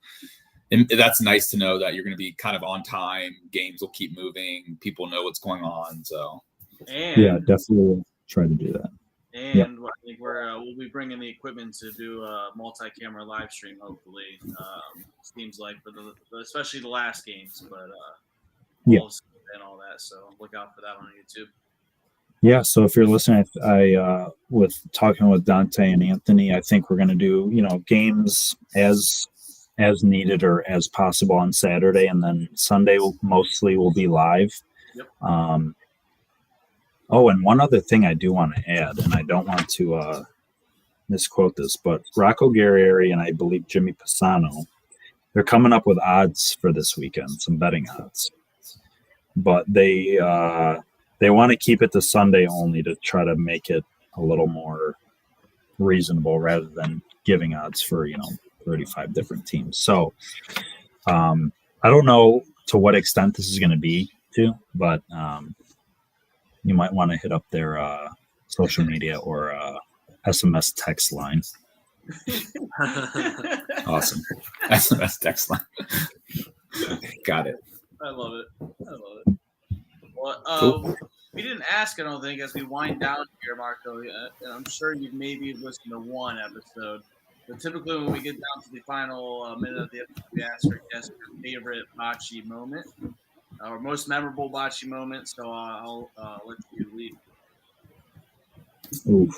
[SPEAKER 1] that's nice to know that you're going to be kind of on time. Games will keep moving. People know what's going on. So
[SPEAKER 3] yeah, definitely try to do that.
[SPEAKER 7] And I think we'll be bringing the equipment to do a multi-camera live stream. Hopefully, seems like for especially the last games, but and all that. So look out for that on YouTube.
[SPEAKER 3] Yeah. So if you're listening, I with talking with Dante and Anthony, I think we're going to do games as needed or as possible on Saturday, and then Sunday mostly will be live.
[SPEAKER 7] Yep.
[SPEAKER 3] Oh, and one other thing I do want to add, and I don't want to misquote this, but Rocco Guerrieri and I believe Jimmy Pisano, they're coming up with odds for this weekend, some betting odds. But they want to keep it to Sunday only to try to make it a little more reasonable rather than giving odds for 35 different teams. So I don't know to what extent this is going to be too, but you might want to hit up their social media or SMS text line.
[SPEAKER 1] Awesome. SMS text line. Got it.
[SPEAKER 7] I love it. Well,
[SPEAKER 1] cool.
[SPEAKER 7] We didn't ask, I don't think, as we wind down here, Marco. I'm sure you've maybe listened to one episode, but typically when we get down to the final minute of the episode, we ask our guests their favorite bocce moment. Our most memorable bocce moment, so I'll let you lead.
[SPEAKER 3] Oof.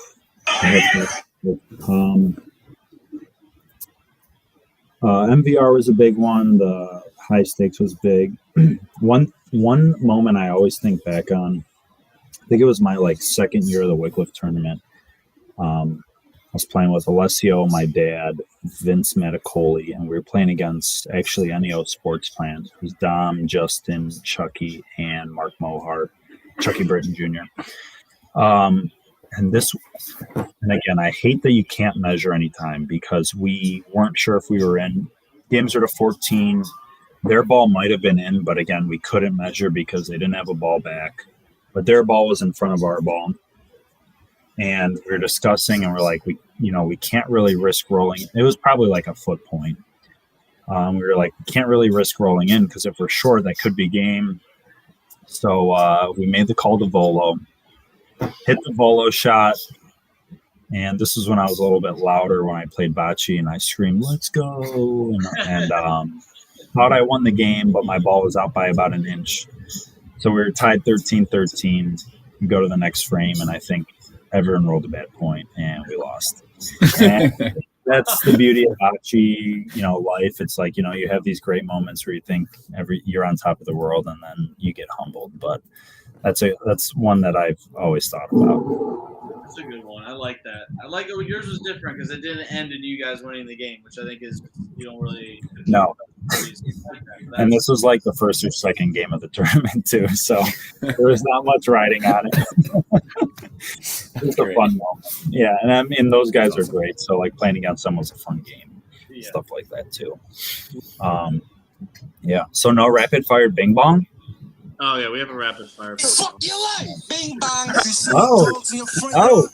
[SPEAKER 3] MVR was a big one. The high stakes was big. One moment I always think back on, I think it was my second year of the Wycliffe tournament. I was playing with Alessio, my dad, Vince Maticoli, and we were playing against actually NEO Sports Plant. It was Dom, Justin, Chucky, and Mark Mohart, Chucky Britton Jr. And again, I hate that you can't measure any time because we weren't sure if we were in. Games are to 14. Their ball might have been in, but again, we couldn't measure because they didn't have a ball back. But their ball was in front of our ball. And we were discussing, and we're like, we can't really risk rolling. It was probably like a foot point. We were like, we can't really risk rolling in because if we're short, that could be game. So we made the call to Volo, hit the Volo shot. And this is when I was a little bit louder when I played bocce, and I screamed, "Let's go!" And thought I won the game, but my ball was out by about an inch. So we were tied 13-13. We go to the next frame, and I think everyone rolled a bad point, and we lost. And that's the beauty of bocce, life. It's like, you have these great moments where you think you're on top of the world, and then you get humbled. But that's one that I've always thought about.
[SPEAKER 7] That's a good one. I like that. I like it. Yours was different because it didn't end in you guys winning the game, which I think is you don't really.
[SPEAKER 3] No. And this was like the first or second game of the tournament too, so there was not much riding on it. It's a fun moment. Yeah, and I mean those guys are great. So like playing against them was a fun game, stuff like that too. Yeah. So no rapid fire bing bong.
[SPEAKER 6] Oh yeah, we have a rapid fire.
[SPEAKER 8] Fuck your life, bing bong.
[SPEAKER 3] Oh.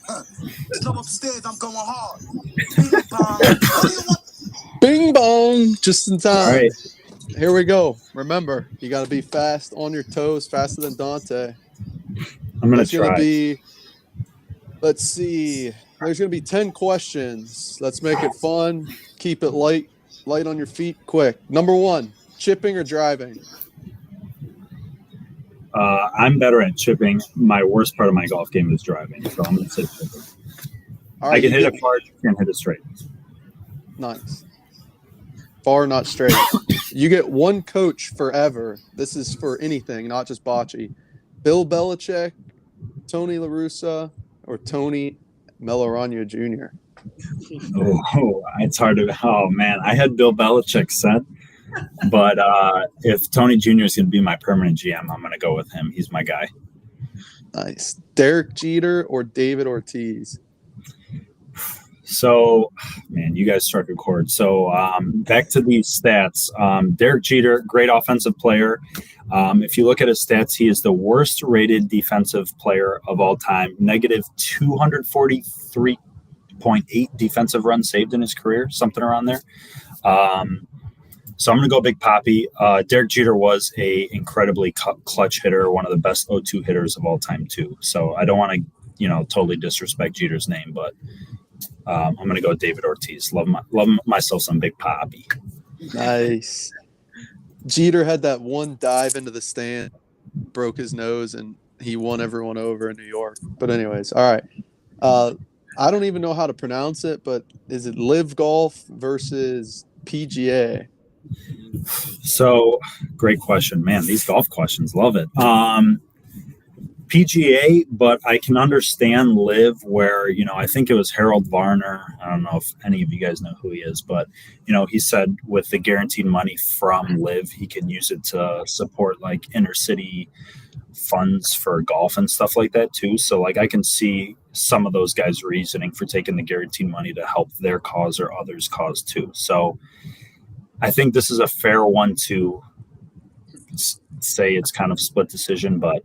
[SPEAKER 8] Come upstairs, I'm going hard. Bing bong. What do you want?
[SPEAKER 5] Bing bong, just in time.
[SPEAKER 3] All right.
[SPEAKER 5] Here we go. Remember, you got to be fast on your toes, faster than Dante.
[SPEAKER 3] I'm gonna
[SPEAKER 5] It's
[SPEAKER 3] try.
[SPEAKER 5] Let's see. There's gonna be 10 questions. Let's make it fun. Keep it light on your feet, quick. Number 1, chipping or driving?
[SPEAKER 3] I'm better at chipping. My worst part of my golf game is driving, so I'm gonna say chipping.
[SPEAKER 5] All right,
[SPEAKER 3] I can hit it far, you can hit it straight.
[SPEAKER 5] Nice. Far, not straight. You get one coach forever. This is for anything, not just bocce. Bill Belichick, Tony La Russa, or Tony Melorano Jr.
[SPEAKER 3] Oh, it's hard to. Oh man, I had Bill Belichick set, but if Tony Jr. is going to be my permanent GM, I'm going to go with him. He's my guy.
[SPEAKER 5] Nice. Derek Jeter or David Ortiz?
[SPEAKER 3] So, man, you guys struck a chord. So, back to these stats. Derek Jeter, great offensive player. If you look at his stats, he is the worst rated defensive player of all time. Negative 243.8 defensive runs saved in his career, something around there. So I'm going to go Big Papi. Derek Jeter was a incredibly clutch hitter, one of the best 0-2 hitters of all time too. So I don't want to, totally disrespect Jeter's name, but I'm going to go David Ortiz. Love myself some Big Papi.
[SPEAKER 5] Nice. Jeter had that one dive into the stand, broke his nose, and he won everyone over in New York. But anyways, all right. I don't even know how to pronounce it, but is it Live Golf versus PGA?
[SPEAKER 3] So, great question, man. These golf questions, love it. PGA, but I can understand Live where, I think it was Harold Varner. I don't know if any of you guys know who he is, but, he said with the guaranteed money from Live, he can use it to support like inner city funds for golf and stuff like that too. So like I can see some of those guys' reasoning for taking the guaranteed money to help their cause or others' cause too. So I think this is a fair one to say it's kind of split decision, but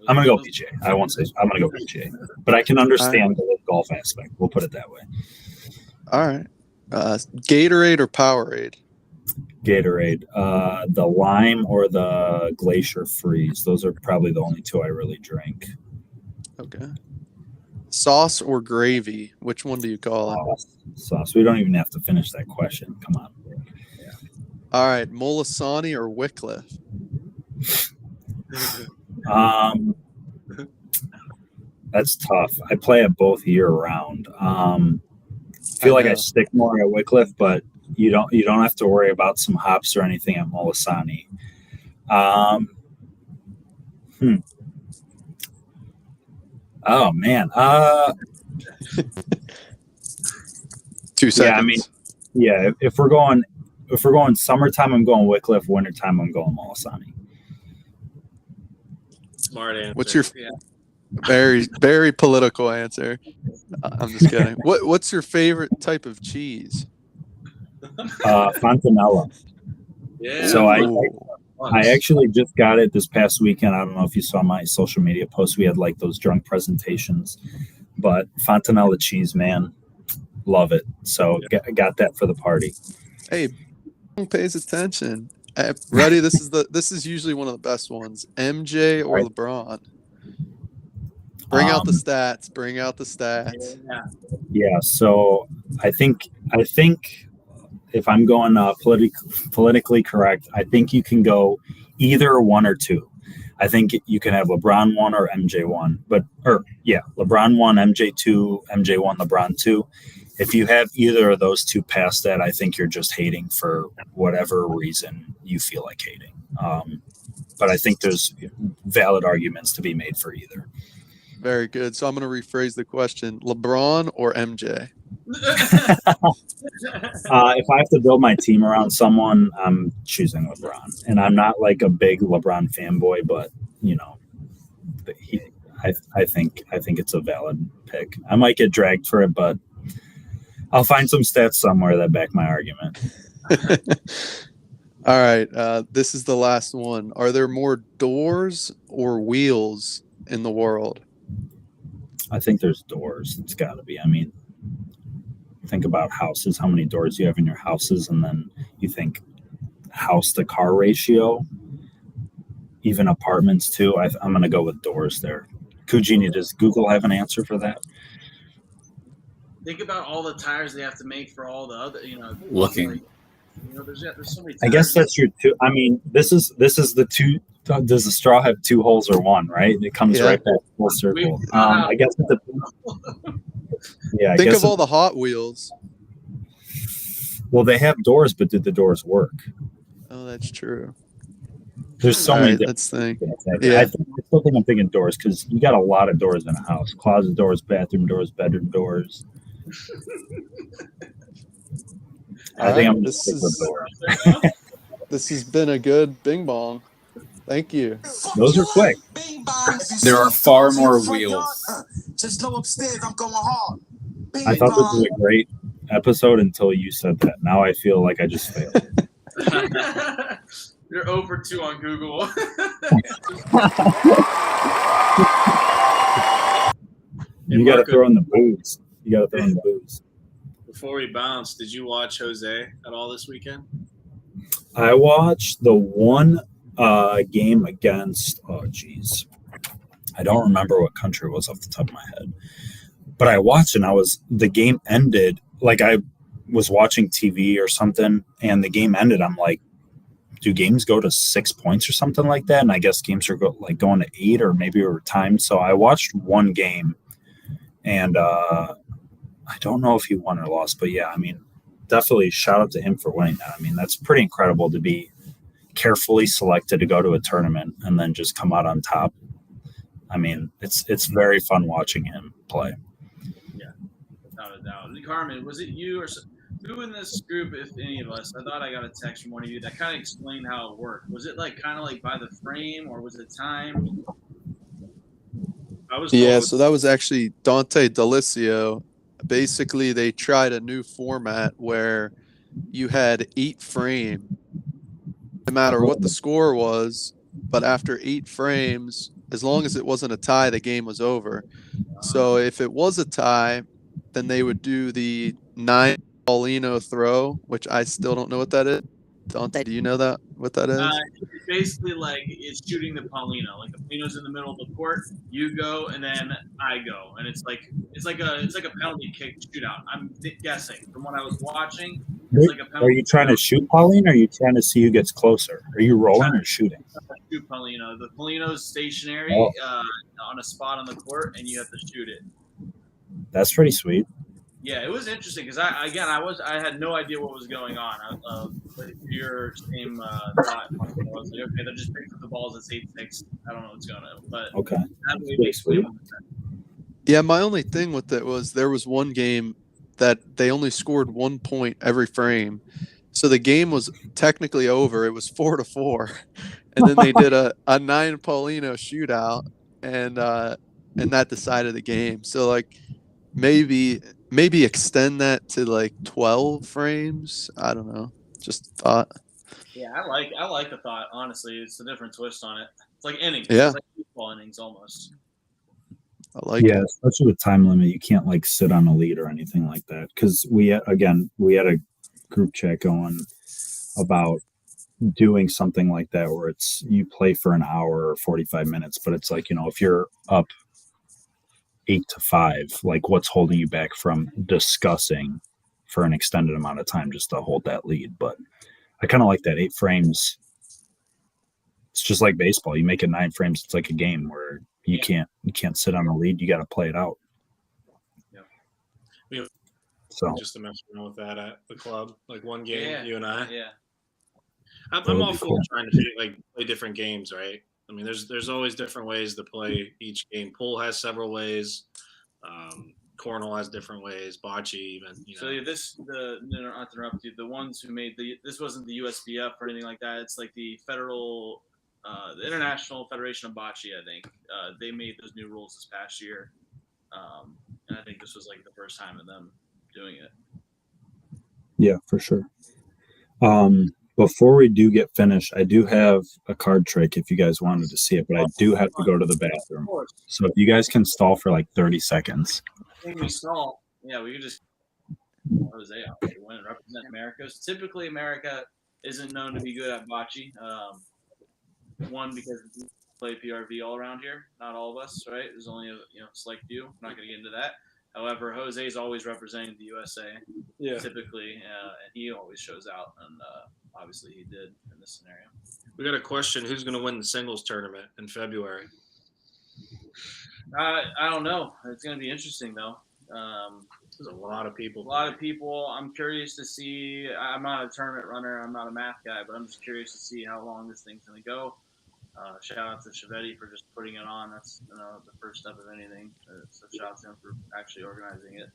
[SPEAKER 3] I'm going to go PGA. I won't say I'm going to go PGA, but I can understand the golf aspect. We'll put it that way.
[SPEAKER 5] All right. Gatorade or Powerade?
[SPEAKER 3] Gatorade. The lime or the Glacier Freeze. Those are probably the only two I really drink.
[SPEAKER 5] Okay. Sauce or gravy? Which one do you call it?
[SPEAKER 3] Sauce. We don't even have to finish that question. Come on.
[SPEAKER 5] Yeah. All right. Molisani or Wycliffe?
[SPEAKER 3] That's tough. I play it both year round. Feel like I stick more at Wycliffe, but you don't have to worry about some hops or anything at Molisani. Oh man.
[SPEAKER 5] 2 seconds.
[SPEAKER 3] Yeah, I mean, yeah. If we're going summertime, I'm going Wycliffe. Wintertime, I'm going Molisani.
[SPEAKER 6] Smart answer.
[SPEAKER 5] What's your very, very political answer? I'm just kidding. What's your favorite type of cheese?
[SPEAKER 3] Fontanella.
[SPEAKER 6] Yeah.
[SPEAKER 3] So I actually just got it this past weekend. I don't know if you saw my social media post. We had like those drunk presentations, but Fontanella cheese, man, love it. So got that for the party.
[SPEAKER 5] Hey, pays attention. Ready? This is usually one of the best ones. MJ or LeBron? Bring out the stats. Bring out the stats.
[SPEAKER 3] Yeah. So I think if I'm going politically correct, I think you can go either one or two. I think you can have LeBron 1 or MJ 1, LeBron 1, MJ 2, MJ 1, LeBron 2. If you have either of those two past that, I think you're just hating for whatever reason you feel like hating. But I think there's valid arguments to be made for either.
[SPEAKER 5] Very good. So I'm going to rephrase the question: LeBron or MJ?
[SPEAKER 3] If I have to build my team around someone, I'm choosing LeBron. And I'm not like a big LeBron fanboy, but I think it's a valid pick. I might get dragged for it, but I'll find some stats somewhere that back my argument.
[SPEAKER 5] All right. This is the last one. Are there more doors or wheels in the world?
[SPEAKER 3] I think there's doors. It's got to be. I mean, think about houses, how many doors you have in your houses, and then you think house to car ratio, even apartments too. I'm going to go with doors there. Kujini, does Google have an answer for that?
[SPEAKER 7] Think about all the tires they have to make for all the other,
[SPEAKER 1] Looking.
[SPEAKER 7] Like, there's so many tires.
[SPEAKER 3] I guess that's your two. I mean, this is the two. Does the straw have two holes or one? Right, it comes right back full circle. I guess it depends. Yeah.
[SPEAKER 5] Think of all the Hot Wheels.
[SPEAKER 3] Well, they have doors, but did the doors work?
[SPEAKER 5] Oh, that's true.
[SPEAKER 3] There's so many.
[SPEAKER 5] Let's think.
[SPEAKER 3] Yeah, I still think I'm thinking doors because you got a lot of doors in a house: closet doors, bathroom doors, bedroom doors. I think I'm going to stick with doors.
[SPEAKER 5] This has been a good bing bong. Thank you.
[SPEAKER 3] Those are quick.
[SPEAKER 1] There are far more wheels.
[SPEAKER 8] Just go upstairs. I'm going hard.
[SPEAKER 3] I thought this was a great episode until you said that. Now I feel like I just failed.
[SPEAKER 7] You're 0 for 2 on Google.
[SPEAKER 3] You got to throw in the booze.
[SPEAKER 6] Before we bounce, did you watch Jose at all this weekend?
[SPEAKER 3] I watched the one game against, I don't remember what country it was off the top of my head. But I watched and the game ended, like I was watching TV or something, and the game ended. I'm like, do games go to 6 points or something like that? And I guess games are going to 8 or maybe over time. So I watched one game, and I don't know if he won or lost, but yeah, I mean, definitely shout out to him for winning that. I mean, that's pretty incredible to be carefully selected to go to a tournament and then just come out on top. I mean, it's very fun watching him play.
[SPEAKER 7] Yeah, without a doubt. Carmen, was it you or who in this group, if any of us? I thought I got a text from one of you that kind of explained how it worked. Was it kind of by the frame, or was it time?
[SPEAKER 5] So that was actually Dante Delicio. Basically, they tried a new format where you had 8 frames, no matter what the score was, but after 8 frames, as long as it wasn't a tie, the game was over. So if it was a tie, then they would do the 9 Paulino throw, which I still don't know what that is. Dante, do you know what that is?
[SPEAKER 7] It's basically it's shooting the Paulino. Like the Paulino's in the middle of the court, you go, and then I go, and it's like a penalty kick shootout. I'm guessing from what I was watching. It's like a penalty.
[SPEAKER 3] Are you trying to shoot Pauline, or are you trying to see who gets closer? Are you rolling or shooting?
[SPEAKER 7] Shoot Paulino. The Paulino's stationary on a spot on the court, and you have to shoot it.
[SPEAKER 3] That's pretty sweet.
[SPEAKER 7] Yeah, it was interesting because I had no idea what was going on. Your same thought. I was like, okay, they're just picking up the balls. It's 8-6. I don't know what's going on, but
[SPEAKER 3] okay.
[SPEAKER 7] That makes sweet.
[SPEAKER 5] Yeah, my only thing with it was there was one game that they only scored 1 point every frame, so the game was technically over. It was 4-4, and then they did a 9 Paulino shootout, and that decided the game. So maybe extend that to 12 frames. I don't know. Just thought.
[SPEAKER 7] Yeah, I like the thought. Honestly, it's a different twist on it. It's like innings.
[SPEAKER 5] Yeah.
[SPEAKER 7] It's like baseball innings almost.
[SPEAKER 5] I like it.
[SPEAKER 3] Especially with time limit, you can't sit on a lead or anything like that. Because we had a group chat going about doing something like that where it's you play for an hour or 45 minutes, but it's if you're up 8-5, what's holding you back from discussing for an extended amount of time just to hold that lead? But I kind of like that 8 frames It's just like baseball. You make it 9 frames. It's like a game where you can't sit on a lead. You got to play it out.
[SPEAKER 6] Yeah.
[SPEAKER 3] So
[SPEAKER 6] Just to mess around with that at the club, like one game, you and I.
[SPEAKER 7] Yeah.
[SPEAKER 6] I'm all for trying to play different games, right? I mean, there's always different ways to play each game. Pool has several ways. Cornhole has different ways. Bocce even.
[SPEAKER 7] So not to interrupt you. The ones who made this wasn't the USBF or anything like that. It's like the federal, the International Federation of Bocce. I think they made those new rules this past year, and I think this was like the first time of them doing it.
[SPEAKER 3] Yeah, for sure. Before we do get finished, I do have a card trick if you guys wanted to see it, but I do have to go to the bathroom. So if you guys can stall for like 30 seconds.
[SPEAKER 7] When we stall, yeah, we could just Jose out there win and represent America. So typically, America isn't known to be good at bocce. One, because we play PRV all around here. Not all of us, right? There's only a select few. I'm not going to get into that. However, Jose is always representing the USA, typically, and he always shows out, and obviously he did in this scenario.
[SPEAKER 6] We got a question: who's going to win the singles tournament in February?
[SPEAKER 7] I don't know. It's going to be interesting, though.
[SPEAKER 6] There's a lot of people.
[SPEAKER 7] I'm curious to see. I'm not a tournament runner. I'm not a math guy, but I'm just curious to see how long this thing's going to go. Shout out to Chiavetti for just putting it on. That's the first step of anything. So shout out to him for actually organizing it.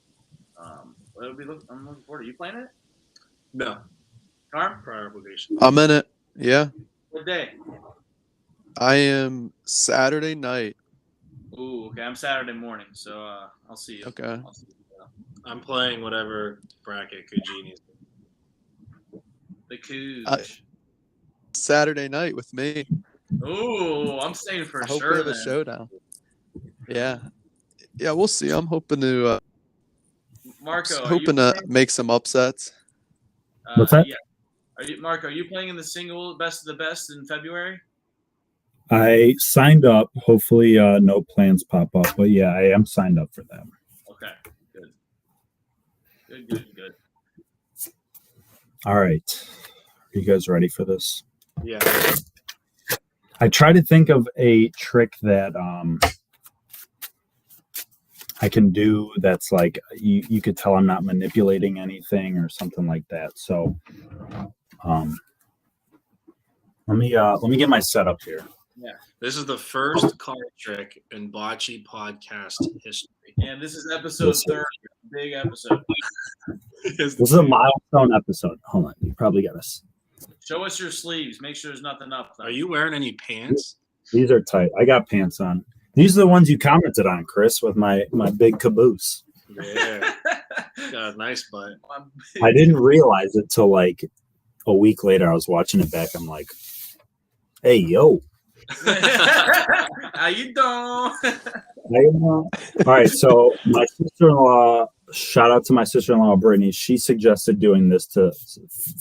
[SPEAKER 7] But I'm looking forward. Are you playing it?
[SPEAKER 6] No.
[SPEAKER 7] Carm?
[SPEAKER 6] Prior obligation.
[SPEAKER 5] I'm in it. Yeah.
[SPEAKER 7] What day?
[SPEAKER 5] I am Saturday night.
[SPEAKER 7] Ooh, okay. I'm Saturday morning, so I'll see you.
[SPEAKER 5] Okay.
[SPEAKER 7] I'll see you.
[SPEAKER 6] I'm playing whatever bracket Kujini's.
[SPEAKER 7] The Couge.
[SPEAKER 5] Saturday night with me.
[SPEAKER 7] Ooh, I'm staying for
[SPEAKER 5] I hope
[SPEAKER 7] sure.
[SPEAKER 5] we have a showdown. Yeah. Yeah, we'll see. I'm hoping to
[SPEAKER 7] Marco,
[SPEAKER 5] make some upsets.
[SPEAKER 3] What's that?
[SPEAKER 7] Yeah. Marco, are you playing in the single best of the best in February?
[SPEAKER 3] I signed up. Hopefully no plans pop up. But yeah, I am signed up for that.
[SPEAKER 7] Okay. Good.
[SPEAKER 3] All right. Are you guys ready for this?
[SPEAKER 6] Yeah.
[SPEAKER 3] I try to think of a trick that I can do that's like you could tell I'm not manipulating anything or something like that. So let me get my setup here.
[SPEAKER 6] Yeah. This is the first card trick in Bocce podcast history.
[SPEAKER 7] And this is episode 30. Big episode.
[SPEAKER 3] This is a milestone episode. Hold on. You probably got us.
[SPEAKER 7] Show us your sleeves. Make sure there's nothing up.
[SPEAKER 6] Are you wearing any pants?
[SPEAKER 3] These are tight. I got pants on. These are the ones you commented on, Chris, with my big caboose.
[SPEAKER 6] Yeah. Got a nice butt.
[SPEAKER 3] I didn't realize it till like a week later. I was watching it back. I'm like, hey, yo.
[SPEAKER 7] How you doing?
[SPEAKER 3] All right. So my sister-in-law, shout out to my sister-in-law, Brittany. She suggested doing this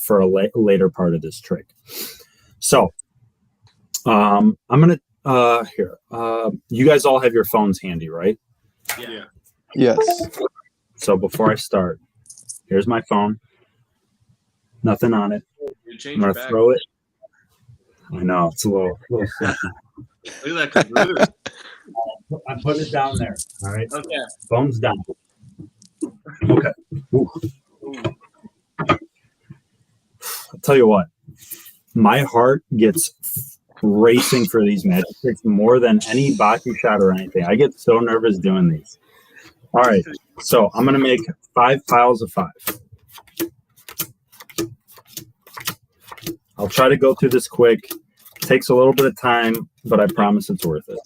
[SPEAKER 3] for a later part of this trick. So I'm going to here. You guys all have your phones handy, right?
[SPEAKER 6] Yeah.
[SPEAKER 5] Yes.
[SPEAKER 3] So before I start, here's my phone. Nothing on it. I'm going to throw it. I know. It's a little
[SPEAKER 6] Look at that caboose.
[SPEAKER 3] I'm putting it down there. All right.
[SPEAKER 7] Okay.
[SPEAKER 3] Phone's down. Okay. Ooh. I'll tell you what. My heart gets racing for these magic tricks more than any bocce shot or anything. I get so nervous doing these. All right. So I'm going to make 5 piles of 5. I'll try to go through this quick. Takes a little bit of time, but I promise it's worth it.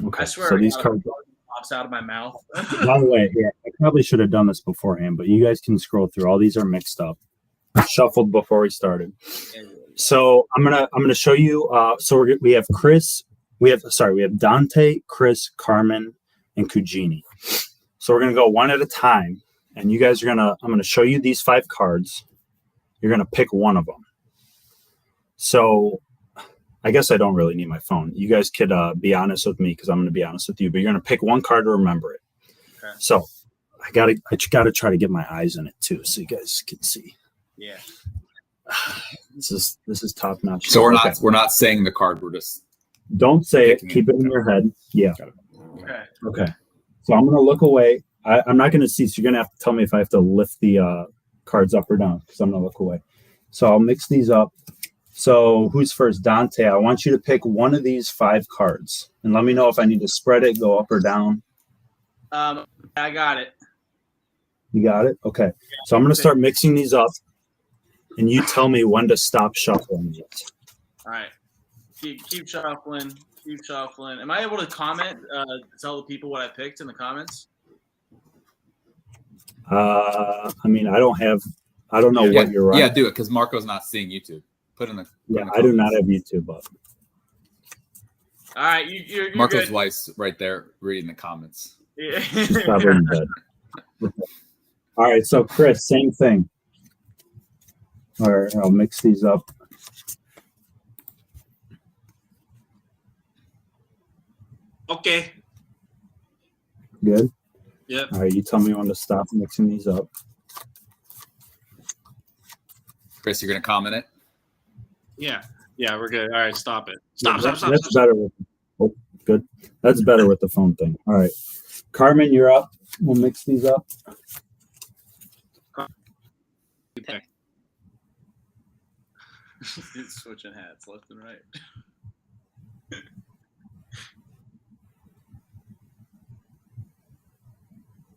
[SPEAKER 3] Okay,
[SPEAKER 7] I swear,
[SPEAKER 3] so these cards
[SPEAKER 7] pops out of my mouth.
[SPEAKER 3] by the way, yeah, I probably should have done this beforehand, but you guys can scroll through. All these are mixed up, shuffled before we started. So I'm gonna show you. So we have Chris. We have Dante, Chris, Carmen, and Kujini. So we're gonna go one at a time. And you guys I'm going to show you these 5 cards. You're going to pick one of them. So I guess I don't really need my phone. You guys could be honest with me because I'm going to be honest with you, but you're going to pick one card to remember it. Okay. So I gotta try to get my eyes in it too so you guys can see.
[SPEAKER 7] Yeah.
[SPEAKER 3] This is top notch.
[SPEAKER 1] So we're not saying the card. We're just
[SPEAKER 3] don't say it.
[SPEAKER 1] picking
[SPEAKER 3] Keep it in your head. Yeah.
[SPEAKER 7] Okay.
[SPEAKER 3] Okay. So I'm gonna look away. I'm not gonna see. So you're gonna have to tell me if I have to lift the cards up or down because I'm gonna look away. So I'll mix these up. So who's first? Dante. I want you to pick one of these 5 cards and let me know if I need to spread it, go up or down.
[SPEAKER 7] I got it.
[SPEAKER 3] You got it? Okay. So I'm gonna start mixing these up, and you tell me when to stop shuffling it.
[SPEAKER 7] All right. Keep shuffling. Keep shuffling. Am I able to comment? Tell the people what I picked in the comments?
[SPEAKER 3] I mean, I don't know what you're running.
[SPEAKER 1] Yeah, do it because Marco's not seeing YouTube. Put in the
[SPEAKER 3] I do not have YouTube up.
[SPEAKER 7] All right, you're
[SPEAKER 1] Marco's
[SPEAKER 7] good.
[SPEAKER 1] wife's right there reading the comments.
[SPEAKER 7] Yeah.
[SPEAKER 3] She's probably in bed. All right, so Chris, same thing. All right, I'll mix these up.
[SPEAKER 6] Okay.
[SPEAKER 3] Good.
[SPEAKER 6] Yep.
[SPEAKER 3] All right, you tell me when to stop mixing these up.
[SPEAKER 1] Chris, you're gonna comment it.
[SPEAKER 6] Yeah. Yeah, we're good. All right, stop it. Stop.
[SPEAKER 3] That's better. Good. That's better with the phone thing. All right, Carmen, you're up. We'll mix these up.
[SPEAKER 6] Okay.
[SPEAKER 7] It's switching hats left and right.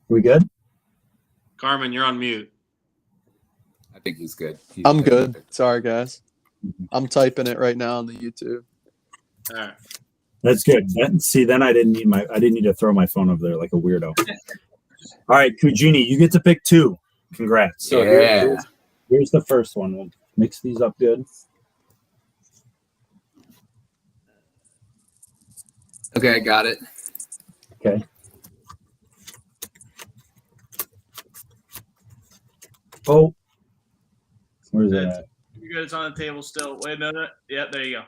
[SPEAKER 3] We good?
[SPEAKER 6] Carmen, you're on mute.
[SPEAKER 1] I think he's good.
[SPEAKER 5] I'm good. Sorry, guys. I'm typing it right now on the YouTube.
[SPEAKER 6] All right.
[SPEAKER 3] That's good. Then I didn't need to throw my phone over there like a weirdo. All right, Kujini, you get to pick 2. Congrats. So here's the first one. We'll mix these up good.
[SPEAKER 1] Okay, I got it.
[SPEAKER 3] Okay. Oh, where's that at?
[SPEAKER 7] You're good. It's on the table still. Wait, no. Yeah, there you go.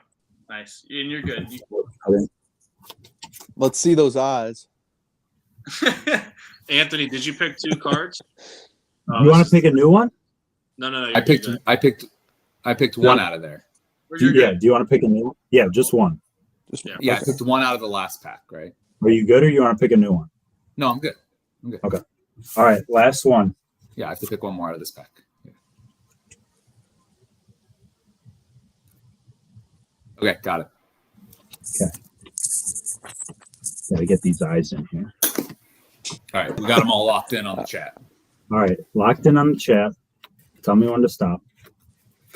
[SPEAKER 7] Nice. And you're good.
[SPEAKER 5] Let's see those eyes.
[SPEAKER 6] Anthony, did you pick 2 cards?
[SPEAKER 3] You want to pick a new one?
[SPEAKER 6] No.
[SPEAKER 1] I picked one out of there.
[SPEAKER 3] Do you want to pick a new one? Yeah, just one.
[SPEAKER 1] Yeah, I picked one out of the last pack, right?
[SPEAKER 3] Are you good or you want to pick a new one?
[SPEAKER 1] No, I'm good.
[SPEAKER 3] Okay. All right, last one.
[SPEAKER 1] Yeah, I have to pick one more out of this pack. Yeah. Okay, got it.
[SPEAKER 3] Okay. Gotta get these eyes in here.
[SPEAKER 1] All right, we got them all locked in on the chat.
[SPEAKER 3] All right, locked in on the chat. Tell me when to stop.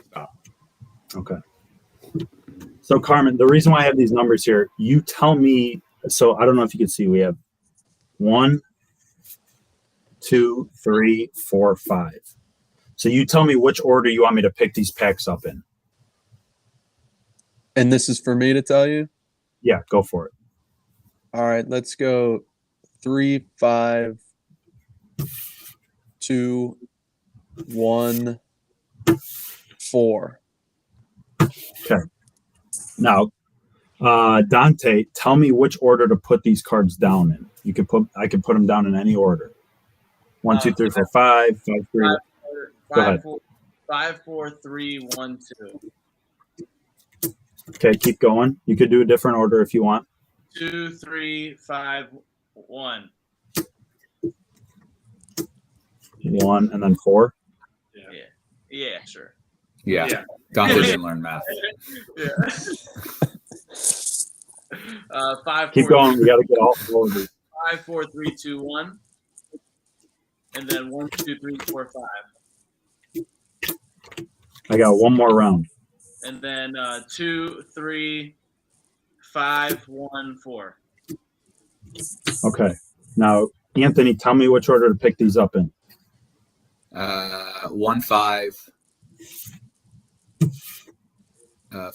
[SPEAKER 1] Stop.
[SPEAKER 3] Okay. So Carmen, the reason why I have these numbers here, you tell me. So I don't know if you can see. We have 1, 2, 3, 4, 5. So you tell me which order you want me to pick these packs up in.
[SPEAKER 5] And this is for me to tell you?
[SPEAKER 3] Yeah, go for it.
[SPEAKER 5] All right, let's go 3, 5, 2, 1, 4.
[SPEAKER 3] Okay. Now, Dante, tell me which order to put these cards down in. I can put them down in any order. 1, 2, 3, 4, 5, 5, 3. Go ahead.
[SPEAKER 7] 5, 4, 3, 1, 2.
[SPEAKER 3] Okay, keep going. You could do a different order if you want.
[SPEAKER 7] 2, 3, 5, 1.
[SPEAKER 3] 1 and then 4.
[SPEAKER 7] Yeah, sure.
[SPEAKER 1] Yeah. Dante didn't learn math.
[SPEAKER 7] Yeah. 5,
[SPEAKER 3] Keep
[SPEAKER 7] 4,
[SPEAKER 3] going. We got to get all 4 of these.
[SPEAKER 7] 5, 4, 3, 2, 1. And then 1, 2, 3, 4, 5.
[SPEAKER 3] I got one more round.
[SPEAKER 7] And then 2, 3, 5, 1, 4.
[SPEAKER 3] Okay. Now, Anthony, tell me which order to pick these up in.
[SPEAKER 1] 1, 5,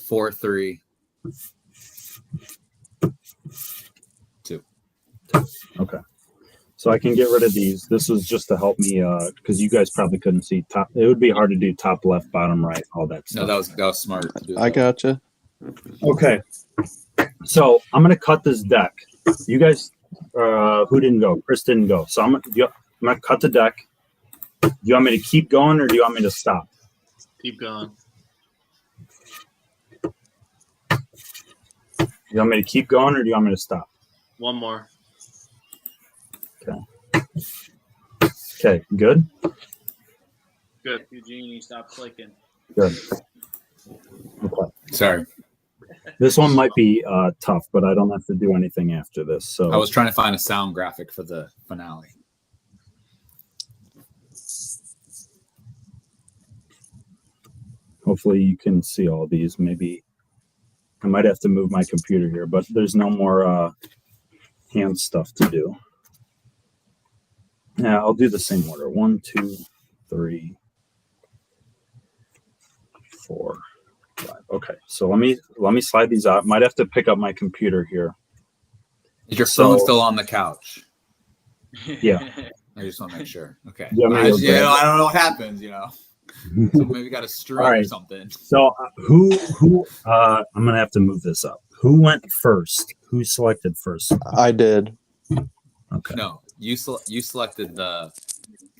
[SPEAKER 1] 4, 3, 2.
[SPEAKER 3] Okay. So I can get rid of these. This was just to help me because you guys probably couldn't see top. It would be hard to do top left, bottom right, all that stuff.
[SPEAKER 1] No, that was smart to do.
[SPEAKER 5] I gotcha.
[SPEAKER 3] Okay. So I'm gonna cut this deck. You guys, who didn't go? Chris didn't go. So I'm gonna cut the deck. Do you want me to keep going or do you want me to stop?
[SPEAKER 6] Keep going.
[SPEAKER 3] You want me to keep going or do you want me to stop?
[SPEAKER 6] One more.
[SPEAKER 3] Okay, good?
[SPEAKER 6] Good. Eugene, stop clicking.
[SPEAKER 3] Good. Okay.
[SPEAKER 1] Sorry,
[SPEAKER 3] This one might be tough, but I don't have to do anything after this. So
[SPEAKER 1] I was trying to find a sound graphic for the finale.
[SPEAKER 3] hopefully you can see all these. Maybe I might have to move my computer here, but there's no more hand stuff to do. Yeah, I'll do the same order. 1, 2, 3, 4, 5. Okay, so let me slide these out. Might have to pick up my computer here.
[SPEAKER 1] Is your phone still on the couch?
[SPEAKER 3] Yeah.
[SPEAKER 1] I just want to make sure. Okay.
[SPEAKER 3] Yeah,
[SPEAKER 1] I don't know what happens, So maybe got a string or something.
[SPEAKER 3] So who I'm gonna have to move this up. Who went first? Who selected first?
[SPEAKER 5] I did.
[SPEAKER 3] Okay.
[SPEAKER 1] No, you selected the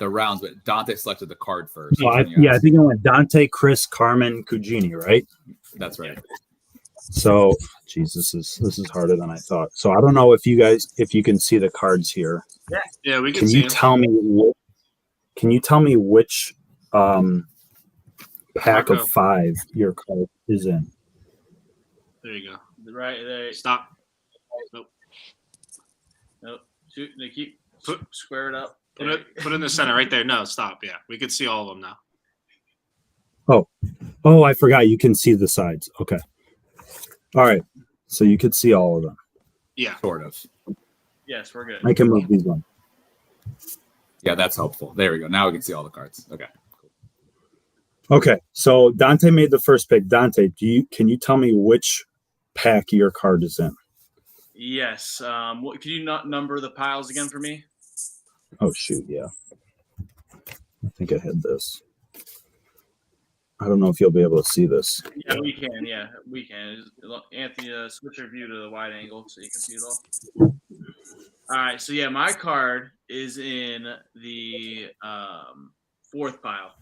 [SPEAKER 1] rounds, but Dante selected the card first.
[SPEAKER 3] No, I think it went Dante, Chris, Carmen, Cugini, right?
[SPEAKER 1] That's right.
[SPEAKER 3] So, Jesus, this is harder than I thought. So I don't know if you can see the cards here.
[SPEAKER 6] Yeah, we can
[SPEAKER 3] Can
[SPEAKER 6] see
[SPEAKER 3] you
[SPEAKER 6] them.
[SPEAKER 3] tell me which pack
[SPEAKER 6] Marco.
[SPEAKER 3] of 5 your card is in?
[SPEAKER 6] There you go. Right there. Stop. Nope. Shoot, Nikki. Square it up. Put it in the center right there. No, stop. Yeah, we can see all of them now.
[SPEAKER 3] Oh, I forgot. You can see the sides. Okay. All right. So you could see all of them.
[SPEAKER 6] Yeah.
[SPEAKER 1] Sort of.
[SPEAKER 6] Yes, we're good.
[SPEAKER 3] I can move these on.
[SPEAKER 1] Yeah, that's helpful. There we go. Now we can see all the cards. Okay.
[SPEAKER 3] Okay. So Dante made the first pick. Dante, can you tell me which pack your card is in?
[SPEAKER 6] Yes. Could you not number the piles again for me?
[SPEAKER 3] Oh shoot, yeah. I think I had this. I don't know if you'll be able to see this.
[SPEAKER 6] Yeah, we can. Yeah, we can. Anthony, switch your view to the wide angle so you can see it all. All right. So yeah, my card is in the 4th pile.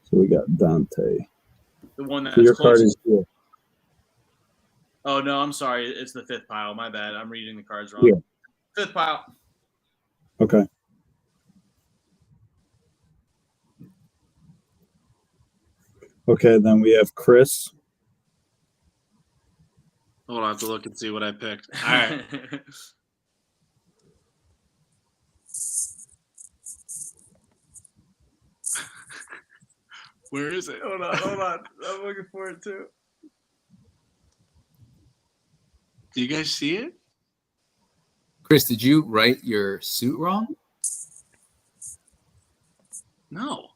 [SPEAKER 3] So we got Dante.
[SPEAKER 6] The one that's
[SPEAKER 3] So your
[SPEAKER 6] closest.
[SPEAKER 3] card is here.
[SPEAKER 6] Oh no, I'm sorry. It's the 5th pile. My bad. I'm reading the cards wrong.
[SPEAKER 3] Yeah.
[SPEAKER 6] 5th pile.
[SPEAKER 3] Okay. Okay, then we have Chris.
[SPEAKER 6] Hold on, I have to look and see what I picked. All right. Where is it? Hold on. I'm looking for it too. Do you guys see it?
[SPEAKER 1] Chris, did you write your suit wrong?
[SPEAKER 6] No.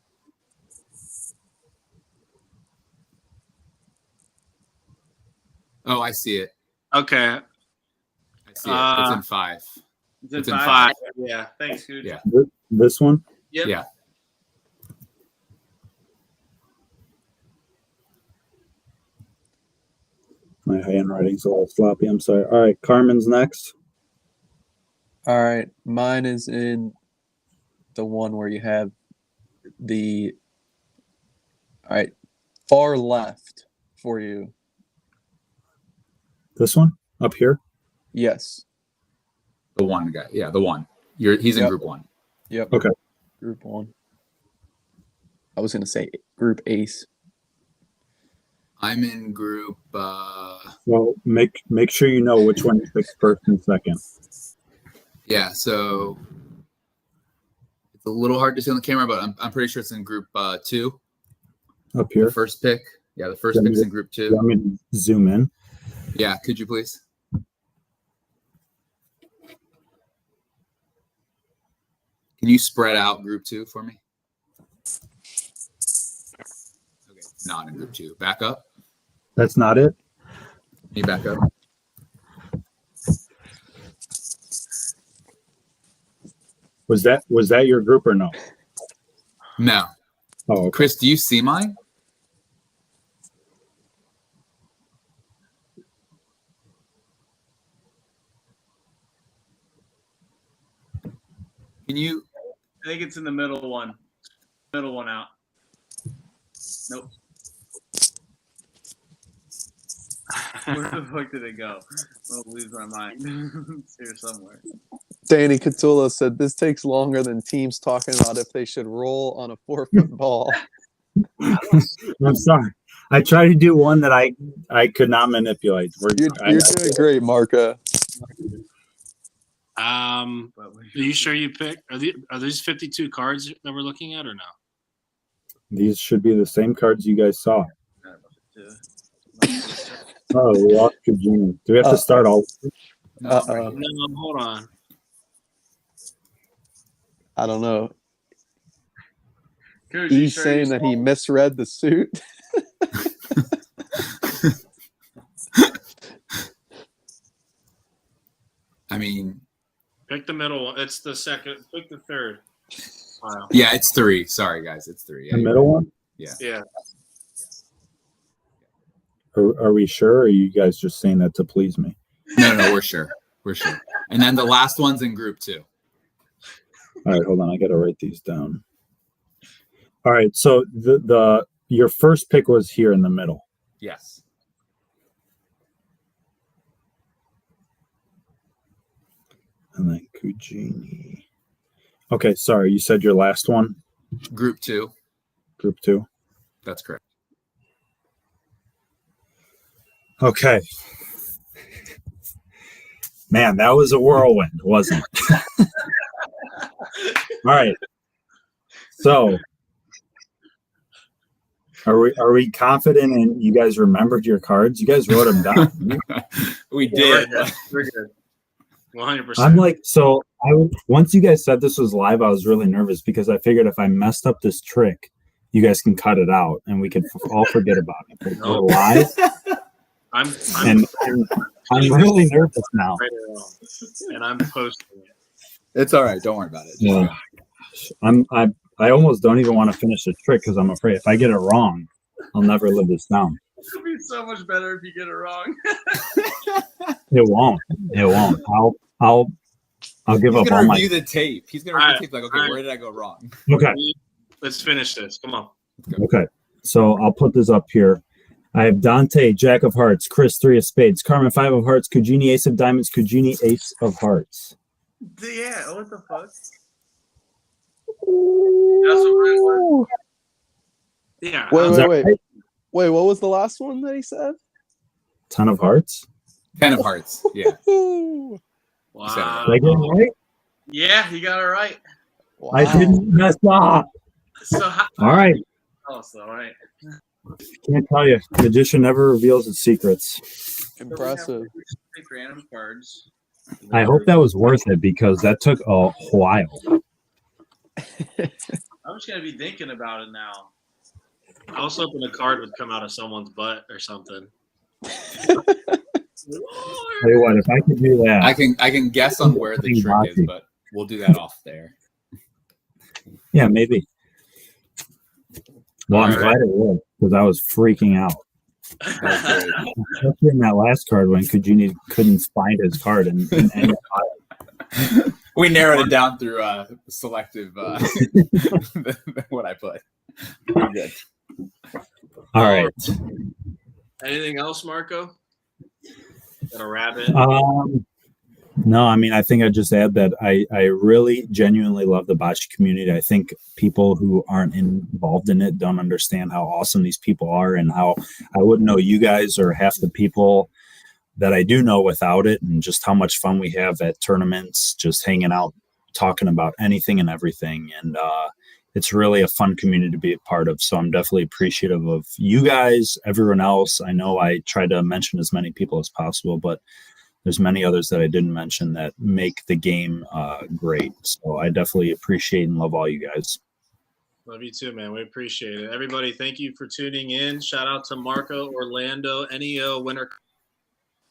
[SPEAKER 1] Oh, I see it.
[SPEAKER 6] Okay.
[SPEAKER 1] I see it. It's in 5.
[SPEAKER 6] It's in 5. Yeah. Thanks, dude.
[SPEAKER 1] Yeah.
[SPEAKER 3] This one?
[SPEAKER 6] Yep.
[SPEAKER 1] Yeah.
[SPEAKER 3] My handwriting's a little sloppy. I'm sorry. All right, Carmen's next.
[SPEAKER 5] All right. Mine is in the one where you have the far left for you.
[SPEAKER 3] This one up here.
[SPEAKER 5] Yes.
[SPEAKER 1] The one guy. Yeah, the one. He's in
[SPEAKER 5] Yep.
[SPEAKER 1] group 1.
[SPEAKER 5] Yep.
[SPEAKER 3] Okay.
[SPEAKER 5] Group 1. I was going to say group ace.
[SPEAKER 1] I'm in group
[SPEAKER 3] Well, make sure you know which one you picked first and second.
[SPEAKER 1] yeah, so it's a little hard to see on the camera, but I'm pretty sure it's in group 2.
[SPEAKER 3] Up here.
[SPEAKER 1] The first pick. Yeah, the first pick's in group 2.
[SPEAKER 3] You want me to zoom in?
[SPEAKER 1] Yeah, could you please? Can you spread out group 2 for me? Okay, not in group 2. Back up.
[SPEAKER 3] That's not it.
[SPEAKER 1] Can you back up?
[SPEAKER 3] Was that your group or no?
[SPEAKER 1] No.
[SPEAKER 3] Oh, okay.
[SPEAKER 1] Chris, do you see mine? Can you?
[SPEAKER 6] I think it's in the middle one. Middle one out. Nope.
[SPEAKER 7] Where the fuck did it go? I'm gonna lose my mind. It's here somewhere.
[SPEAKER 5] Danny Catullo said this takes longer than teams talking about if they should roll on a 4-foot ball.
[SPEAKER 3] I'm sorry. I tried to do one that I could not manipulate.
[SPEAKER 5] You're doing great, Marco.
[SPEAKER 6] Are you sure you picked? Are these 52 cards that we're looking at or no?
[SPEAKER 3] These should be the same cards you guys saw. Oh, we lost Kujini. Do we have to start all?
[SPEAKER 6] No, hold on.
[SPEAKER 5] I don't know.
[SPEAKER 7] Coach,
[SPEAKER 5] He's saying that he misread the suit.
[SPEAKER 1] I mean,
[SPEAKER 6] Pick the middle one. It's the second. Pick the third. Wow.
[SPEAKER 1] yeah, it's 3. Sorry, guys, it's 3. Yeah,
[SPEAKER 3] The middle one?
[SPEAKER 6] Yeah.
[SPEAKER 3] Are we sure? Or are you guys just saying that to please me?
[SPEAKER 1] No, we're sure. We're sure. And then the last one's in group 2.
[SPEAKER 3] All right, hold on. I got to write these down. All right, so your first pick was here in the middle.
[SPEAKER 1] Yes.
[SPEAKER 3] And then Kujini. Okay, sorry. You said your last one?
[SPEAKER 1] Group 2.
[SPEAKER 3] Group 2.
[SPEAKER 1] That's correct.
[SPEAKER 3] Okay. Man, that was a whirlwind, wasn't it? All right. So, are we confident in you guys remembered your cards? You guys wrote them down.
[SPEAKER 1] We did.
[SPEAKER 6] We're good. 100%.
[SPEAKER 3] I'm like, so once you guys said this was live, I was really nervous because I figured if I messed up this trick, you guys can cut it out and we can all forget about it. But we're live. I'm really nervous now.
[SPEAKER 6] And I'm posting it.
[SPEAKER 1] It's all right. Don't worry about it.
[SPEAKER 3] Yeah. I almost don't even want to finish the trick because I'm afraid if I get it wrong, I'll never live this down.
[SPEAKER 7] It'll be so much better if you get it wrong.
[SPEAKER 3] It won't. I'll give up all my.
[SPEAKER 1] He's gonna review the tape. He's gonna review the tape. Like, okay, where did I go wrong?
[SPEAKER 3] Okay.
[SPEAKER 6] Let's finish this. Come on.
[SPEAKER 3] Okay. So I'll put this up here. I have Dante, Jack of Hearts, Chris, 3 of Spades, Carmen, 5 of Hearts, Kujini, Ace of Diamonds, Kujini, Ace of Hearts.
[SPEAKER 7] Yeah, what the fuck?
[SPEAKER 6] Yeah.
[SPEAKER 5] Wait, what was the last one that he said?
[SPEAKER 3] 10 of Hearts.
[SPEAKER 1] 10 of Hearts. Yeah.
[SPEAKER 6] Wow.
[SPEAKER 3] Did I get it right?
[SPEAKER 7] Yeah, you got it right.
[SPEAKER 5] Wow.
[SPEAKER 3] I didn't mess up.
[SPEAKER 7] So
[SPEAKER 3] All right.
[SPEAKER 7] all right.
[SPEAKER 3] Can't tell you. Magician never reveals its secrets.
[SPEAKER 5] Impressive.
[SPEAKER 7] Pick random cards.
[SPEAKER 3] I hope that was worth it because that took a while.
[SPEAKER 7] I'm just gonna be thinking about it now.
[SPEAKER 6] I was hoping a card would come out of someone's butt or something.
[SPEAKER 3] Tell you what, if I could do that,
[SPEAKER 1] I can guess on where the trick is, but we'll do that off there.
[SPEAKER 3] Yeah, maybe. Well, I'm glad it was because I was freaking out. Especially in that last card when Kujini couldn't find his card and
[SPEAKER 1] we narrowed it down through selective what I put. Pretty good.
[SPEAKER 3] All right.
[SPEAKER 6] Anything else, Marco? Got a rabbit?
[SPEAKER 3] No, I mean, I think I'd just add that I really genuinely love the bocce community. I think people who aren't involved in it don't understand how awesome these people are and how I wouldn't know you guys or half the people that I do know without it, and just how much fun we have at tournaments, just hanging out, talking about anything and everything. And it's really a fun community to be a part of. So I'm definitely appreciative of you guys, everyone else. I know I tried to mention as many people as possible, but there's many others that I didn't mention that make the game great. So I definitely appreciate and love all you guys.
[SPEAKER 6] Love you too, man. We appreciate it. Everybody, thank you for tuning in. Shout out to Marco Orlando, NEO winner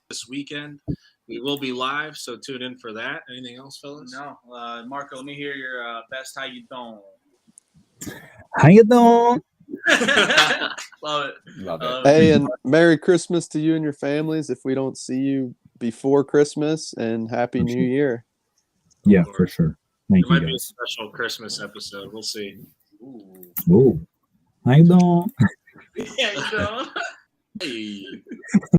[SPEAKER 6] this weekend. We will be live, so tune in for that. Anything else, fellas?
[SPEAKER 7] No, Marco, let me hear your best how you doing.
[SPEAKER 3] How you doing?
[SPEAKER 7] Love it.
[SPEAKER 1] Love it.
[SPEAKER 5] Hey, and Merry Christmas to you and your families if we don't see you before Christmas, and Happy New Year.
[SPEAKER 3] Yeah, for sure. Thank
[SPEAKER 6] There
[SPEAKER 3] you
[SPEAKER 6] might be a
[SPEAKER 3] guys.
[SPEAKER 6] special Christmas episode. We'll see.
[SPEAKER 3] Ooh. How you doing?
[SPEAKER 7] Yeah, you know.
[SPEAKER 6] Hey.